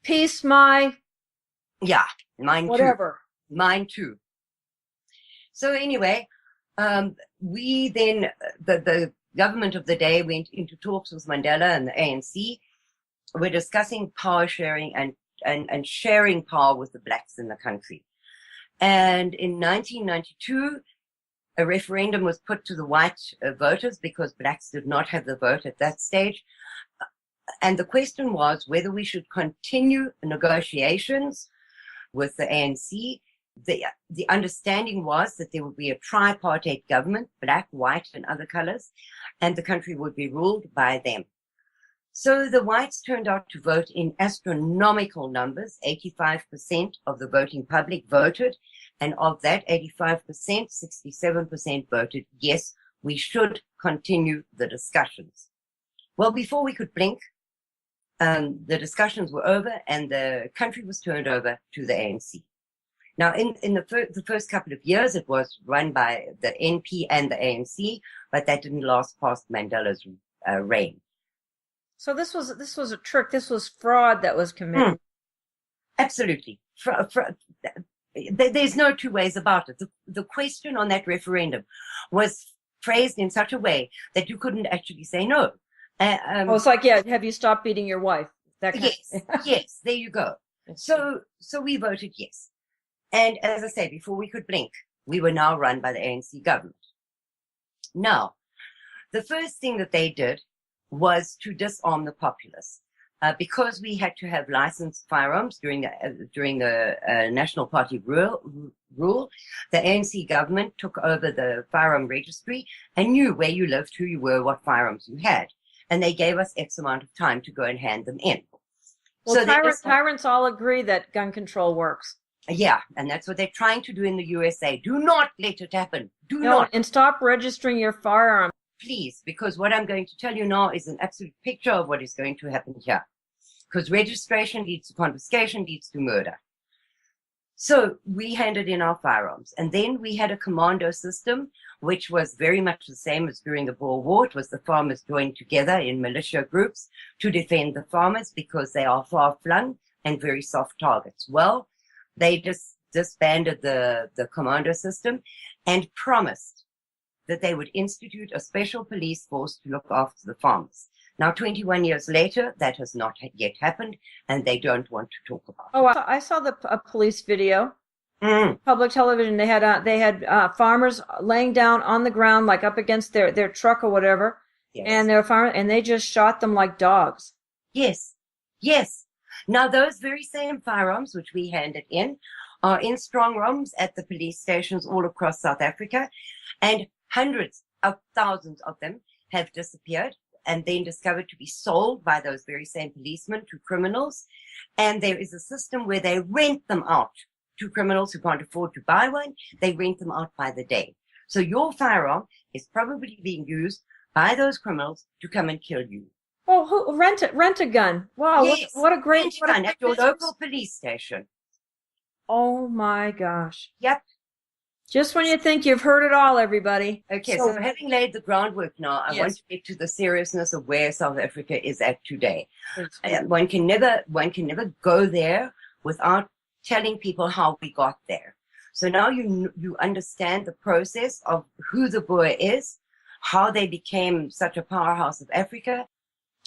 [SPEAKER 1] Peace, my...
[SPEAKER 2] Yeah, mine
[SPEAKER 1] whatever.
[SPEAKER 2] Too. Mine too. So anyway, we then, the government of the day went into talks with Mandela and the ANC. We're discussing power sharing and sharing power with the blacks in the country. And in 1992, a referendum was put to the white voters because blacks did not have the vote at that stage. And the question was whether we should continue negotiations with the ANC. The understanding was that there would be a tripartite government, black, white, and other colors, and the country would be ruled by them. So the whites turned out to vote in astronomical numbers. 85% of the voting public voted, and of that 85%, 67% voted yes, we should continue the discussions. Well, before we could blink, the discussions were over and the country was turned over to the ANC. Now, in the first couple of years, it was run by the NP and the ANC, but that didn't last past Mandela's reign.
[SPEAKER 1] So this was a trick. This was fraud that was committed.
[SPEAKER 2] Absolutely. There's no two ways about it. The question on that referendum was phrased in such a way that you couldn't actually say no.
[SPEAKER 1] It's like, yeah, have you stopped beating your wife? That kind
[SPEAKER 2] yes, there you go. So we voted yes. And as I say, before we could blink, we were now run by the ANC government. Now, the first thing that they did was to disarm the populace. Because we had to have licensed firearms during the National Party rule, the ANC government took over the firearm registry and knew where you lived, who you were, what firearms you had. And they gave us X amount of time to go and hand them in.
[SPEAKER 1] Well, so tyrants all agree that gun control works.
[SPEAKER 2] Yeah, and that's what they're trying to do in the USA. Do not let it happen. Do not.
[SPEAKER 1] And stop registering your firearm.
[SPEAKER 2] Please, because what I'm going to tell you now is an absolute picture of what is going to happen here. Because registration leads to confiscation, leads to murder. So we handed in our firearms. And then we had a commando system, which was very much the same as during the Boer War. It was the farmers joined together in militia groups to defend the farmers because they are far-flung and very soft targets. Well, they just disbanded the commando system and promised that they would institute a special police force to look after the farmers. Now, 21 years later, that has not yet happened, and they don't want to talk about it.
[SPEAKER 1] Oh, I saw a police video, public television. They had farmers laying down on the ground, like up against their truck or whatever, yes. And they just shot them like dogs.
[SPEAKER 2] Yes, yes. Now, those very same firearms, which we handed in, are in strong rooms at the police stations all across South Africa, and hundreds of thousands of them have disappeared and then discovered to be sold by those very same policemen to criminals. And there is a system where they rent them out to criminals who can't afford to buy one. They rent them out by the day. So your firearm is probably being used by those criminals to come and kill you.
[SPEAKER 1] Oh, rent a gun. Wow. Yes, what a great
[SPEAKER 2] gun at your local police station.
[SPEAKER 1] Oh my gosh.
[SPEAKER 2] Yep.
[SPEAKER 1] Just when you think you've heard it all, everybody.
[SPEAKER 2] Okay, so having laid the groundwork now, I want to get to the seriousness of where South Africa is at today. One can never go there without telling people how we got there. So now you understand the process of who the Boer is, how they became such a powerhouse of Africa.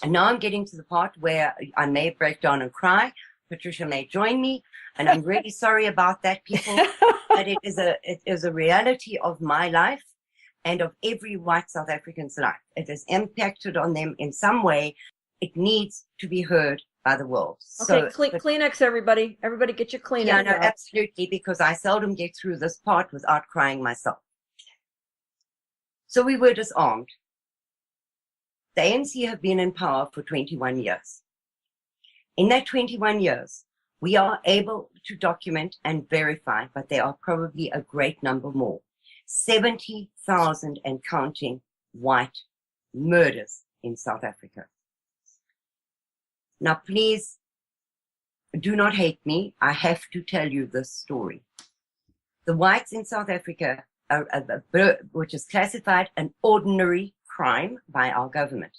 [SPEAKER 2] And now I'm getting to the part where I may break down and cry. Patricia may join me, and I'm really sorry about that, people. But it is a reality of my life and of every white South African's life. It has impacted on them in some way. It needs to be heard by the world.
[SPEAKER 1] Okay, so, Kleenex, everybody. Everybody get your Kleenex.
[SPEAKER 2] Yeah, no, absolutely, because I seldom get through this part without crying myself. So we were disarmed. The ANC have been in power for 21 years. In that 21 years, we are able to document and verify, but there are probably a great number more, 70,000 and counting white murders in South Africa. Now, please do not hate me. I have to tell you this story. The whites in South Africa, which is classified an ordinary crime by our government,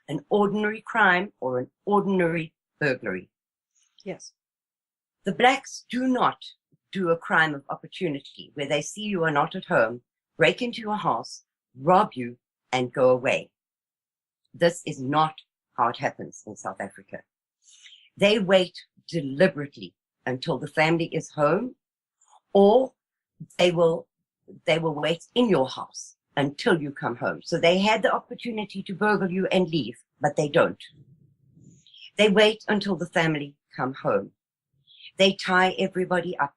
[SPEAKER 2] an ordinary crime or an ordinary burglary.
[SPEAKER 1] Yes.
[SPEAKER 2] The blacks do not do a crime of opportunity where they see you are not at home, break into your house, rob you, and go away. This is not how it happens in South Africa. They wait deliberately until the family is home, or they will wait in your house until you come home. So they had the opportunity to burgle you and leave, but they don't. They wait until the family come home. They tie everybody up.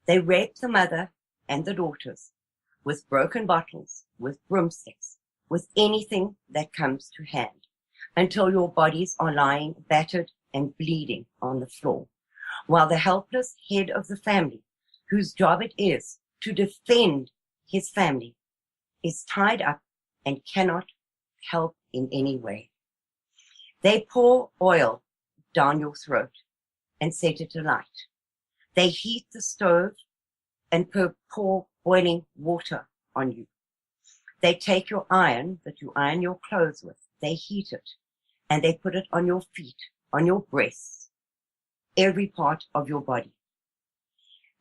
[SPEAKER 2] They rape the mother and the daughters with broken bottles, with broomsticks, with anything that comes to hand, until your bodies are lying battered and bleeding on the floor, while the helpless head of the family, whose job it is to defend his family, is tied up and cannot help in any way. They pour oil down your throat and set it alight. They heat the stove and pour boiling water on you. They take your iron that you iron your clothes with, they heat it, and they put it on your feet, on your breasts, every part of your body.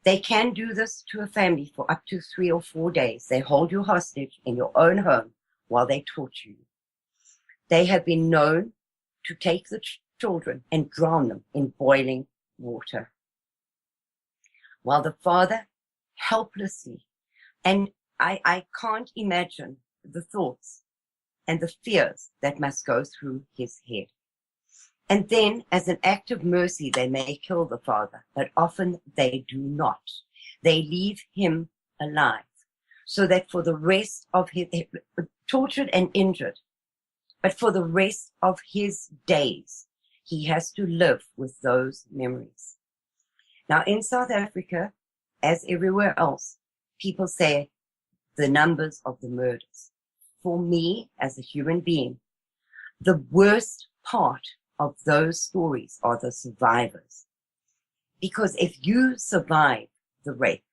[SPEAKER 2] They can do this to a family for up to 3 or 4 days. They hold you hostage in your own home while they torture you. They have been known to take the children and drown them in boiling water, while the father helplessly, and I can't imagine the thoughts and the fears that must go through his head. And then, as an act of mercy, they may kill the father, but often they do not. They leave him alive, so that for the rest of his, tortured and injured, but for the rest of his days, he has to live with those memories. Now, in South Africa, as everywhere else, people say the numbers of the murders. For me, as a human being, the worst part of those stories are the survivors. Because if you survive the rape,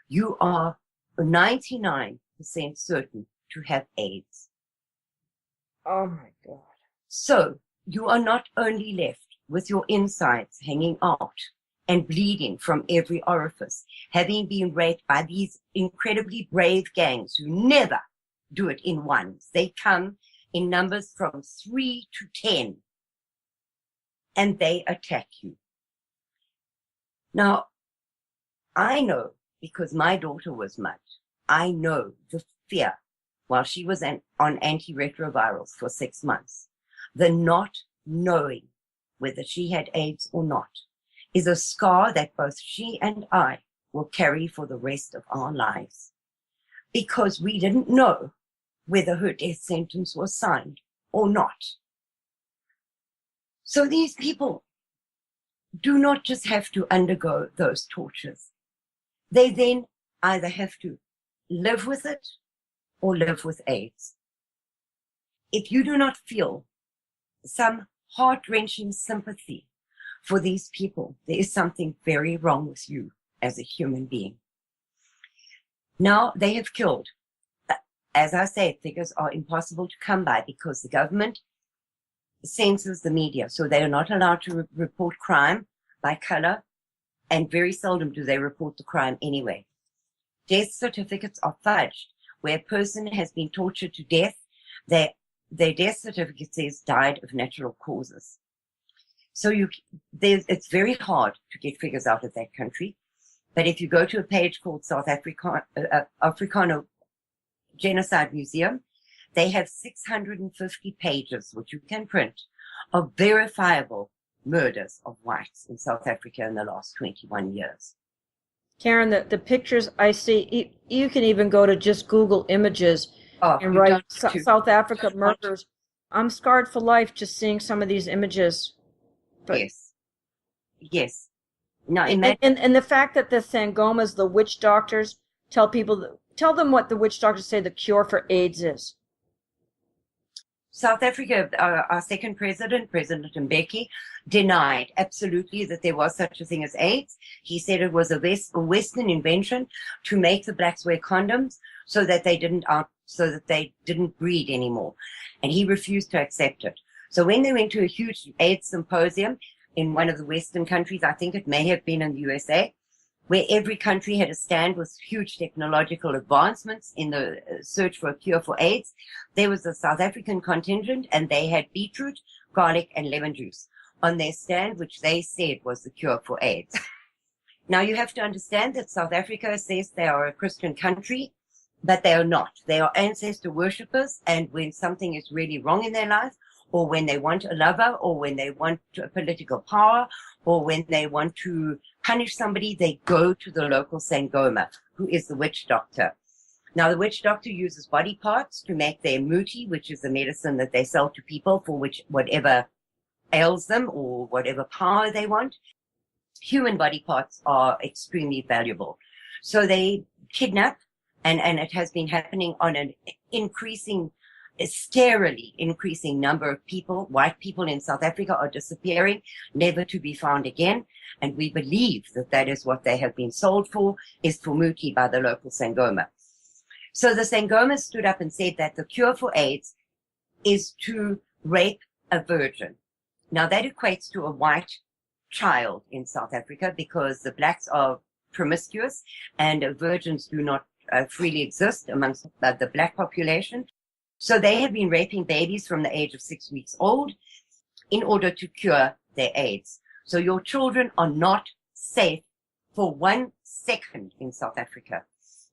[SPEAKER 2] you are 99% certain to have AIDS.
[SPEAKER 1] Oh my God.
[SPEAKER 2] So you are not only left with your insides hanging out and bleeding from every orifice, having been raped by these incredibly brave gangs who never do it in ones. They come in numbers from 3 to 10, and they attack you. Now, I know, because my daughter was mugged, I know the fear while she was on antiretrovirals for 6 months. The not knowing whether she had AIDS or not is a scar that both she and I will carry for the rest of our lives, because we didn't know whether her death sentence was signed or not. So these people do not just have to undergo those tortures. They then either have to live with it or live with AIDS. If you do not feel some heart-wrenching sympathy for these people, there is something very wrong with you as a human being. Now, they have killed. As I say, figures are impossible to come by because the government censors the media, so they are not allowed to report crime by color, and very seldom do they report the crime anyway. Death certificates are fudged. Where a person has been tortured to death, their death certificate says died of natural causes. So it's very hard to get figures out of that country. But if you go to a page called South Africano Genocide Museum, they have 650 pages, which you can print, of verifiable murders of whites in South Africa in the last 21 years.
[SPEAKER 1] Karen, the pictures I see, you can even go to just Google images and write South Africa murders. I'm scarred for life just seeing some of these images. But,
[SPEAKER 2] yes. Now,
[SPEAKER 1] and the fact that the Sangomas, the witch doctors, tell them what the witch doctors say the cure for AIDS is.
[SPEAKER 2] South Africa, our second president, President Mbeki, denied absolutely that there was such a thing as AIDS. He said it was a Western invention to make the blacks wear condoms so that they didn't breed anymore. And he refused to accept it. So when they went to a huge AIDS symposium in one of the Western countries, I think it may have been in the USA, where every country had a stand with huge technological advancements in the search for a cure for AIDS, there was a South African contingent, and they had beetroot, garlic, and lemon juice on their stand, which they said was the cure for AIDS. Now, you have to understand that South Africa says they are a Christian country, but they are not. They are ancestor worshippers, and when something is really wrong in their life, or when they want a lover, or when they want political power, or when they want to punish somebody, they go to the local Sangoma, who is the witch doctor. Now, the witch doctor uses body parts to make their muti, which is a medicine that they sell to people for whatever ails them or whatever power they want. Human body parts are extremely valuable. So they kidnap, and it has been happening on an scarily increasing number of people. White people in South Africa are disappearing, never to be found again. And we believe that that is what they have been sold for, is for muti by the local Sangoma. So the Sangoma stood up and said that the cure for AIDS is to rape a virgin. Now that equates to a white child in South Africa, because the blacks are promiscuous and virgins do not freely exist amongst the black population. So they have been raping babies from the age of 6 weeks old in order to cure their AIDS. So your children are not safe for 1 second in South Africa.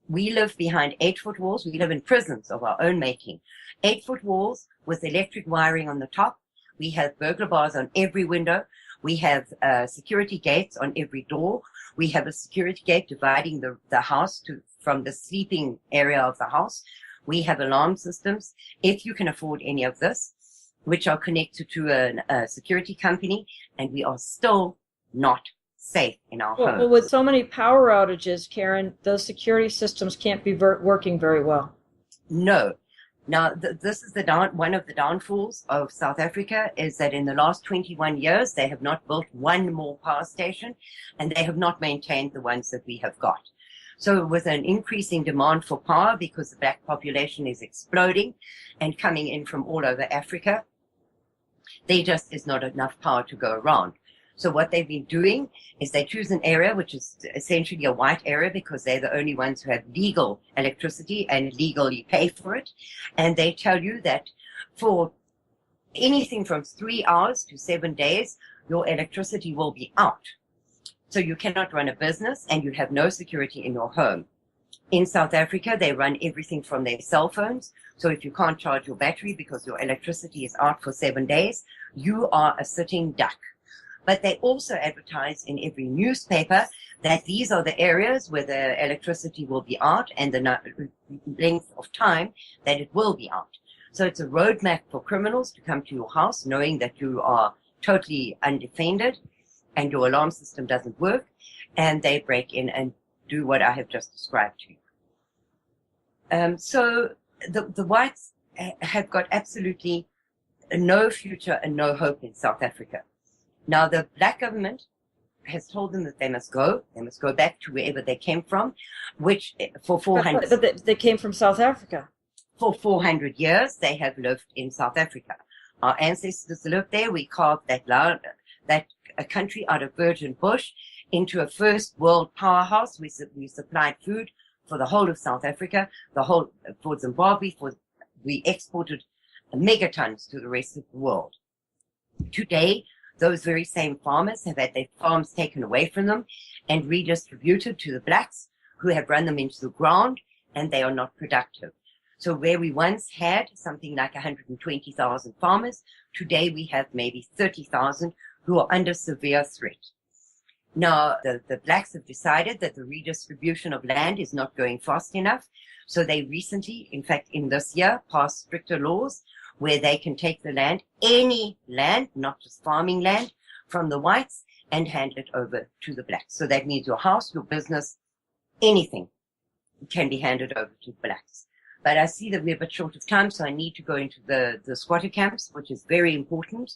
[SPEAKER 2] We live behind 8-foot walls. We live in prisons of our own making. 8-foot walls with electric wiring on the top. We have burglar bars on every window. We have security gates on every door. We have a security gate dividing the house from the sleeping area of the house. We have alarm systems, if you can afford any of this, which are connected to a security company, and we are still not safe in our homes.
[SPEAKER 1] Well, with so many power outages, Karen, those security systems can't be working very well.
[SPEAKER 2] No. Now, this is one of the downfalls of South Africa, is that in the last 21 years, they have not built one more power station, and they have not maintained the ones that we have got. So with an increasing demand for power, because the black population is exploding and coming in from all over Africa, there just is not enough power to go around. So what they've been doing is they choose an area which is essentially a white area, because they're the only ones who have legal electricity and legally pay for it. And they tell you that for anything from 3 hours to 7 days, your electricity will be out. So you cannot run a business, and you have no security in your home. In South Africa, they run everything from their cell phones. So if you can't charge your battery because your electricity is out for 7 days, you are a sitting duck. But they also advertise in every newspaper that these are the areas where the electricity will be out and the length of time that it will be out. So it's a roadmap for criminals to come to your house knowing that you are totally undefended and your alarm system doesn't work, and they break in and do what I have just described to you. So the whites have got absolutely no future and no hope in South Africa. Now, the black government has told them that they must go back to wherever they came from, which for 400...
[SPEAKER 1] But they came from South Africa.
[SPEAKER 2] For 400 years, they have lived in South Africa. Our ancestors lived there. We carved that a country out of virgin bush into a first world powerhouse. We supplied food for the whole of South Africa, for Zimbabwe. We exported megatons to the rest of the world. Today, those very same farmers have had their farms taken away from them and redistributed to the blacks, who have run them into the ground, and they are not productive. So where we once had something like 120,000 farmers, today we have maybe 30,000 who are under severe threat. Now, the blacks have decided that the redistribution of land is not going fast enough. So they recently, in fact, in this year, passed stricter laws where they can take the land, any land, not just farming land, from the whites and hand it over to the blacks. So that means your house, your business, anything can be handed over to blacks. But I see that we're a bit short of time, so I need to go into the squatter camps, which is very important.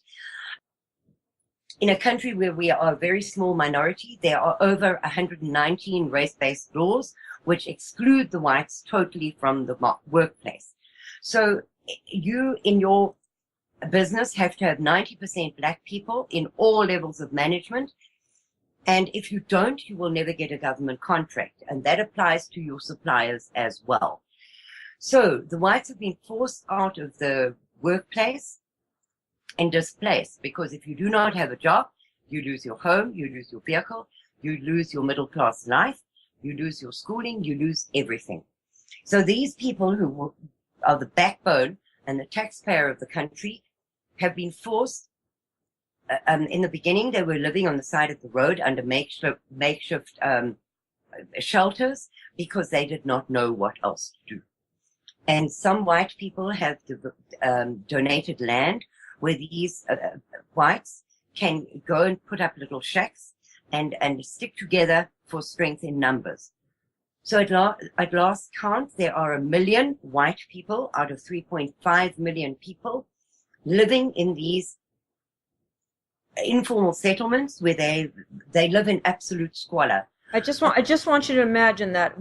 [SPEAKER 2] In a country where we are a very small minority, there are over 119 race-based laws which exclude the whites totally from the workplace. So you, in your business, have to have 90% black people in all levels of management. And if you don't, you will never get a government contract. And that applies to your suppliers as well. So the whites have been forced out of the workplace and displaced, because if you do not have a job, you lose your home, you lose your vehicle, you lose your middle class life, you lose your schooling, you lose everything. So these people who are the backbone and the taxpayer of the country have been forced. In the beginning, they were living on the side of the road under makeshift shelters because they did not know what else to do. And some white people have donated land where these whites can go and put up little shacks and stick together for strength in numbers. So at last count, there are 1 million white people out of 3.5 million people living in these informal settlements where they live in absolute squalor.
[SPEAKER 1] I just want you to imagine that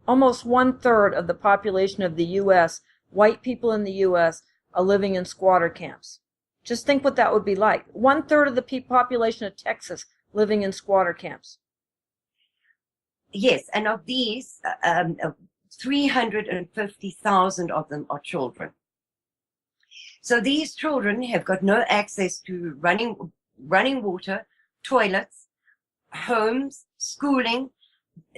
[SPEAKER 1] almost one third of the population of the U.S., white people in the U.S., are living in squatter camps. Just think what that would be like. 1/3 of the population of Texas living in squatter camps.
[SPEAKER 2] Yes, and of these, 350,000 of them are children. So these children have got no access to running water, toilets, homes, schooling,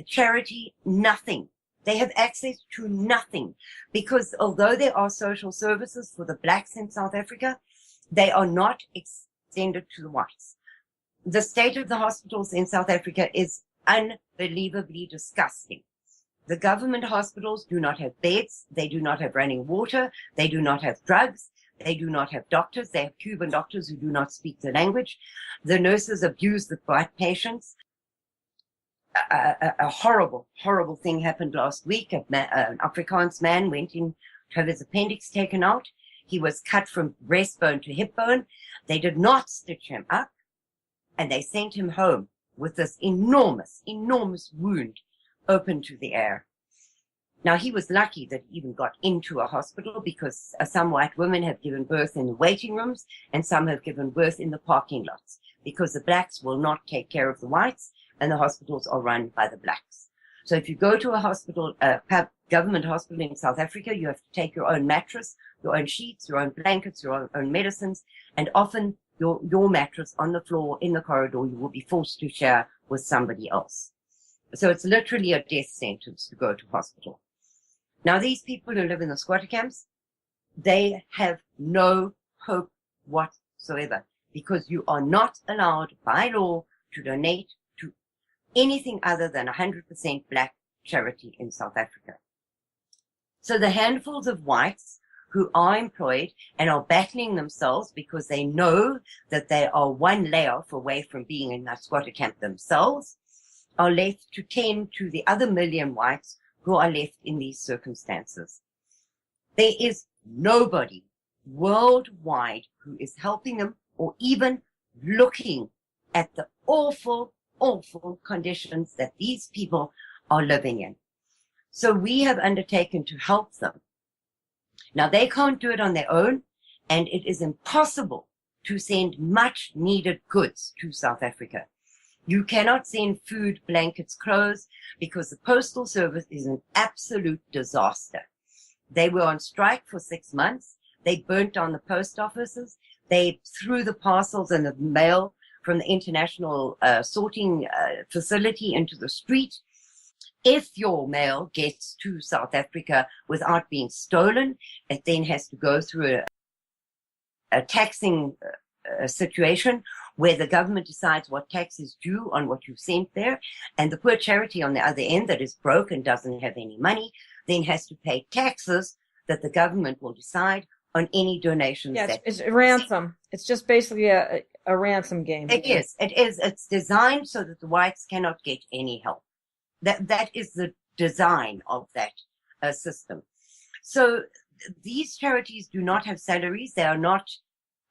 [SPEAKER 2] charity, nothing. They have access to nothing, because although there are social services for the blacks in South Africa, they are not extended to the whites. The state of the hospitals in South Africa is unbelievably disgusting. The government hospitals do not have beds. They do not have running water. They do not have drugs. They do not have doctors. They have Cuban doctors who do not speak the language. The nurses abuse the white patients. A horrible, horrible thing happened last week. An Afrikaans man went in to have his appendix taken out. He was cut from breastbone to hip bone. They did not stitch him up, and they sent him home with this enormous, enormous wound open to the air. Now, he was lucky that he even got into a hospital, because some white women have given birth in the waiting rooms and some have given birth in the parking lots, because the blacks will not take care of the whites and the hospitals are run by the blacks. So if you go to a hospital, government hospital in South Africa, you have to take your own mattress, your own sheets, your own blankets, your own medicines, and often your mattress on the floor in the corridor, you will be forced to share with somebody else. So it's literally a death sentence to go to hospital. Now, these people who live in the squatter camps, they have no hope whatsoever, because you are not allowed by law to donate to anything other than 100% black charity in South Africa. So the handfuls of whites who are employed and are battling themselves because they know that they are one layoff away from being in that squatter camp themselves, are left to tend to the other 1 million whites who are left in these circumstances. There is nobody worldwide who is helping them or even looking at the awful, awful conditions that these people are living in. So we have undertaken to help them. Now, they can't do it on their own, and it is impossible to send much needed goods to South Africa. You cannot send food, blankets, clothes, because the postal service is an absolute disaster. They were on strike for 6 months. They burnt down the post offices. They threw the parcels and the mail from the international sorting facility into the street. If your mail gets to South Africa without being stolen, it then has to go through a taxing situation where the government decides what tax is due on what you sent there, and the poor charity on the other end that is broke and doesn't have any money then has to pay taxes that the government will decide on any donations.
[SPEAKER 1] Yeah, it's a ransom. It's just basically a ransom game.
[SPEAKER 2] It is. It's designed so that the whites cannot get any help. That is the design of that system. So these charities do not have salaries. They are not,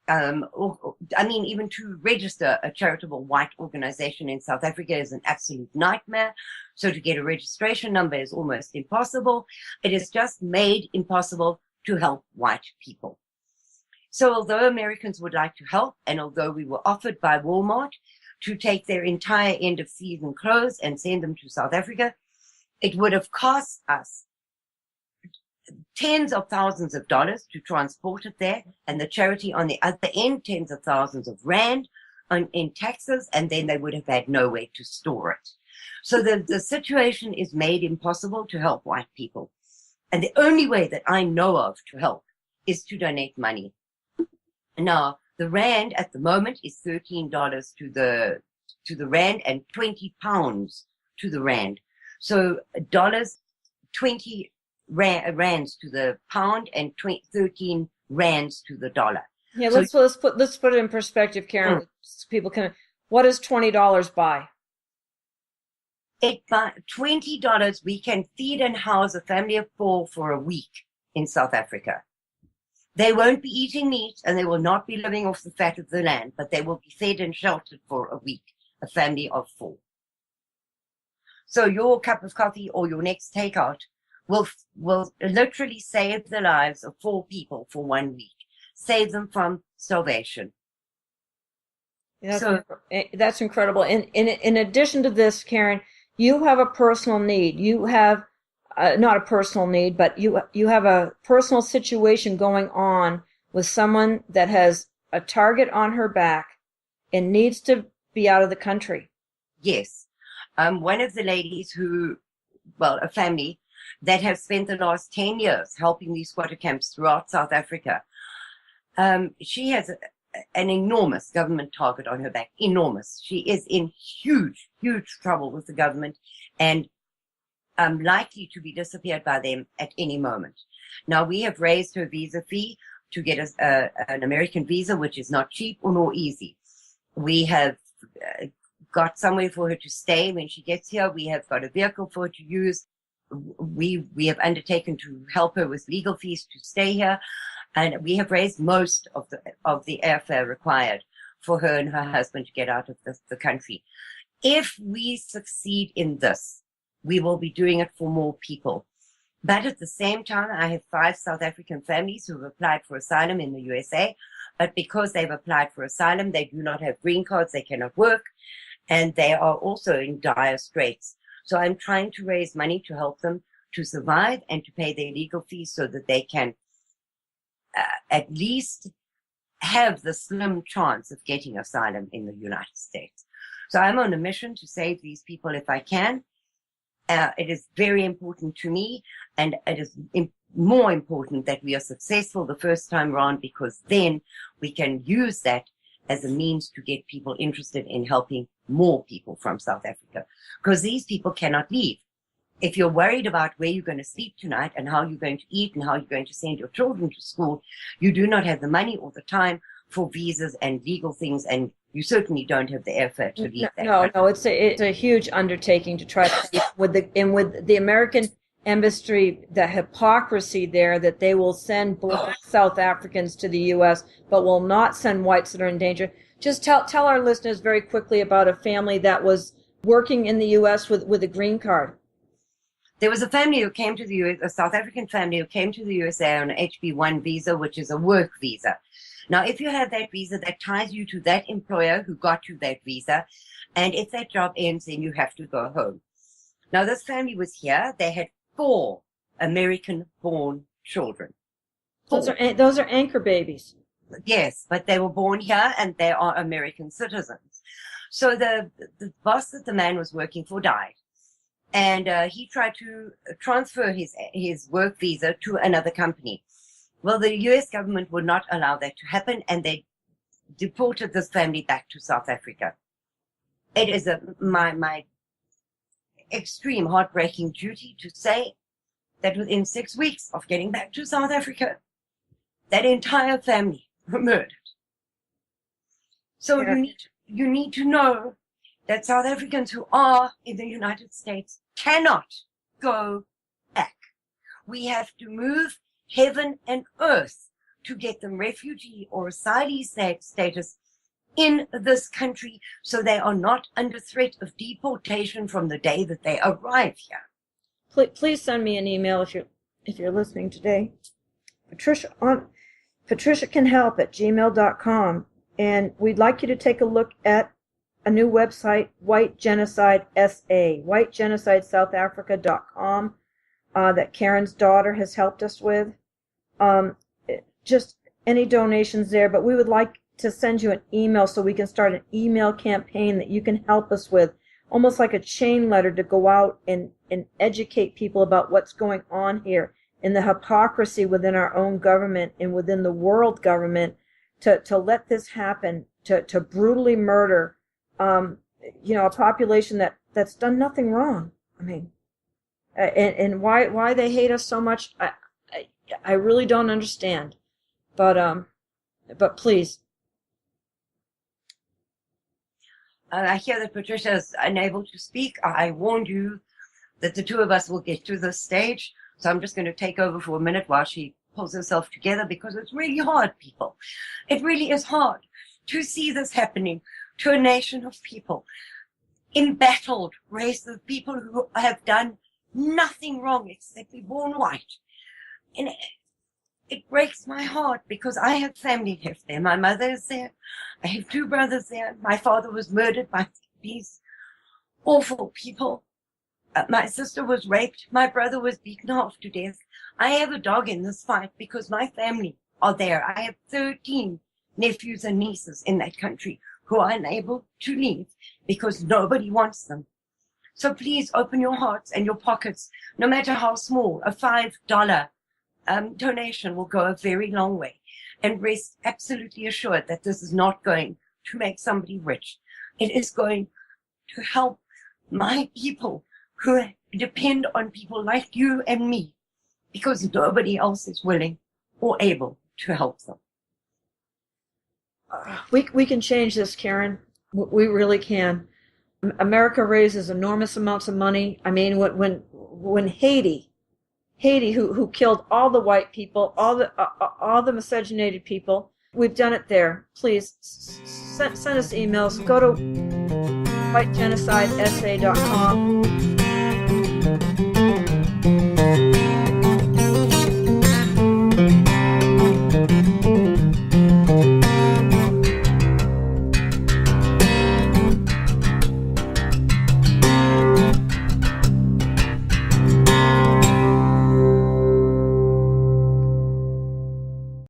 [SPEAKER 2] even to register a charitable white organization in South Africa is an absolute nightmare. So to get a registration number is almost impossible. It is just made impossible to help white people. So although Americans would like to help, and although we were offered by Walmart to take their entire end of season clothes and send them to South Africa, it would have cost us tens of thousands of dollars to transport it there, and the charity on the other end, tens of thousands of rand in taxes, and then they would have had nowhere to store it. So the situation is made impossible to help white people. And the only way that I know of to help is to donate money. Now, the rand at the moment is $13 to the rand and 20 pounds to the rand. So dollars, 20 rands to the pound and 13 rands to the dollar.
[SPEAKER 1] Yeah, so let's put it in perspective, Karen. So people can. What does $20 buy?
[SPEAKER 2] $20 we can feed and house a family of 4 for a week in South Africa. They won't be eating meat and they will not be living off the fat of the land, but they will be fed and sheltered for a week, a family of 4. So your cup of coffee or your next takeout will literally save the lives of 4 people for 1 week, save them from starvation.
[SPEAKER 1] That's incredible. And in addition to this, Karen, you have a personal need. You have not a personal need, but you have a personal situation going on with someone that has a target on her back and needs to be out of the country.
[SPEAKER 2] Yes. One of the ladies a family that have spent the last 10 years helping these squatter camps throughout South Africa. She has an enormous government target on her back, enormous. She is in huge, huge trouble with the government and likely to be disappeared by them at any moment. Now, we have raised her visa fee to get an American visa, which is not cheap or nor easy. We have got somewhere for her to stay when she gets here. We have got a vehicle for her to use. We have undertaken to help her with legal fees to stay here. And we have raised most of the airfare required for her and her husband to get out of the country. If we succeed in this, we will be doing it for more people. But at the same time, I have 5 South African families who have applied for asylum in the USA. But because they've applied for asylum, they do not have green cards, they cannot work, and they are also in dire straits. So I'm trying to raise money to help them to survive and to pay their legal fees so that they can at least have the slim chance of getting asylum in the United States. So I'm on a mission to save these people if I can. It is very important to me, and it is more important that we are successful the first time around, because then we can use that as a means to get people interested in helping more people from South Africa, because these people cannot leave. If you're worried about where you're going to sleep tonight and how you're going to eat and how you're going to send your children to school, you do not have the money or the time for visas and legal things, and you certainly don't have the airfare to leave that.
[SPEAKER 1] No, it's a huge undertaking to try to with the American embassy, the hypocrisy there that they will send Black South Africans to the U.S. but will not send whites that are in danger. Just tell our listeners very quickly about a family that was working in the U.S. with a green card.
[SPEAKER 2] There was a family who came to the U.S., a South African family who came to the USA on an HB1 visa, which is a work visa. Now, if you have that visa, that ties you to that employer who got you that visa, and if that job ends, then you have to go home. Now, this family was here. They had 4 American-born children.
[SPEAKER 1] 4. Those are anchor babies.
[SPEAKER 2] Yes, but they were born here and they are American citizens. So the boss that the man was working for died. And he tried to transfer his work visa to another company. Well, the U.S. government would not allow that to happen, and they deported this family back to South Africa. It is my extreme heartbreaking duty to say that within 6 weeks of getting back to South Africa, that entire family were murdered. So yeah. You need to know that South Africans who are in the United States cannot go back. We have to move heaven and earth to get them refugee or asylum status in this country so they are not under threat of deportation from the day that they arrive here.
[SPEAKER 1] Please send me an email if you're listening today. patriciacanhelp@gmail.com, and we'd like you to take a look at a new website, White Genocide SA, whitegenocidesouthafrica.com, that Karen's daughter has helped us with. Just any donations there, but we would like to send you an email so we can start an email campaign that you can help us with, almost like a chain letter to go out and educate people about what's going on here and the hypocrisy within our own government and within the world government to let this happen, to brutally murder a population that's done nothing wrong. I mean, and why they hate us so much, I really don't understand. But please.
[SPEAKER 2] I hear that Patricia is unable to speak. I warned you that the two of us will get to this stage, so I'm just going to take over for a minute while she pulls herself together, because it's really hard, people. It really is hard to see this happening to a nation of people, embattled race of people who have done nothing wrong except be born white. And it breaks my heart because I have family left there. My mother is there. I have two brothers there. My father was murdered by these awful people. My sister was raped. My brother was beaten half to death. I have a dog in this fight because my family are there. I have 13 nephews and nieces in that country who are unable to leave because nobody wants them. So please open your hearts and your pockets, no matter how small. A $5 donation will go a very long way, and rest absolutely assured that this is not going to make somebody rich. It is going to help my people who depend on people like you and me, because nobody else is willing or able to help them.
[SPEAKER 1] We can change this, Karen. We really can. America raises enormous amounts of money. I mean, when Haiti, who killed all the white people, all the miscegenated people, we've done it there. Please send us emails. Go to whitegenocidesa.com.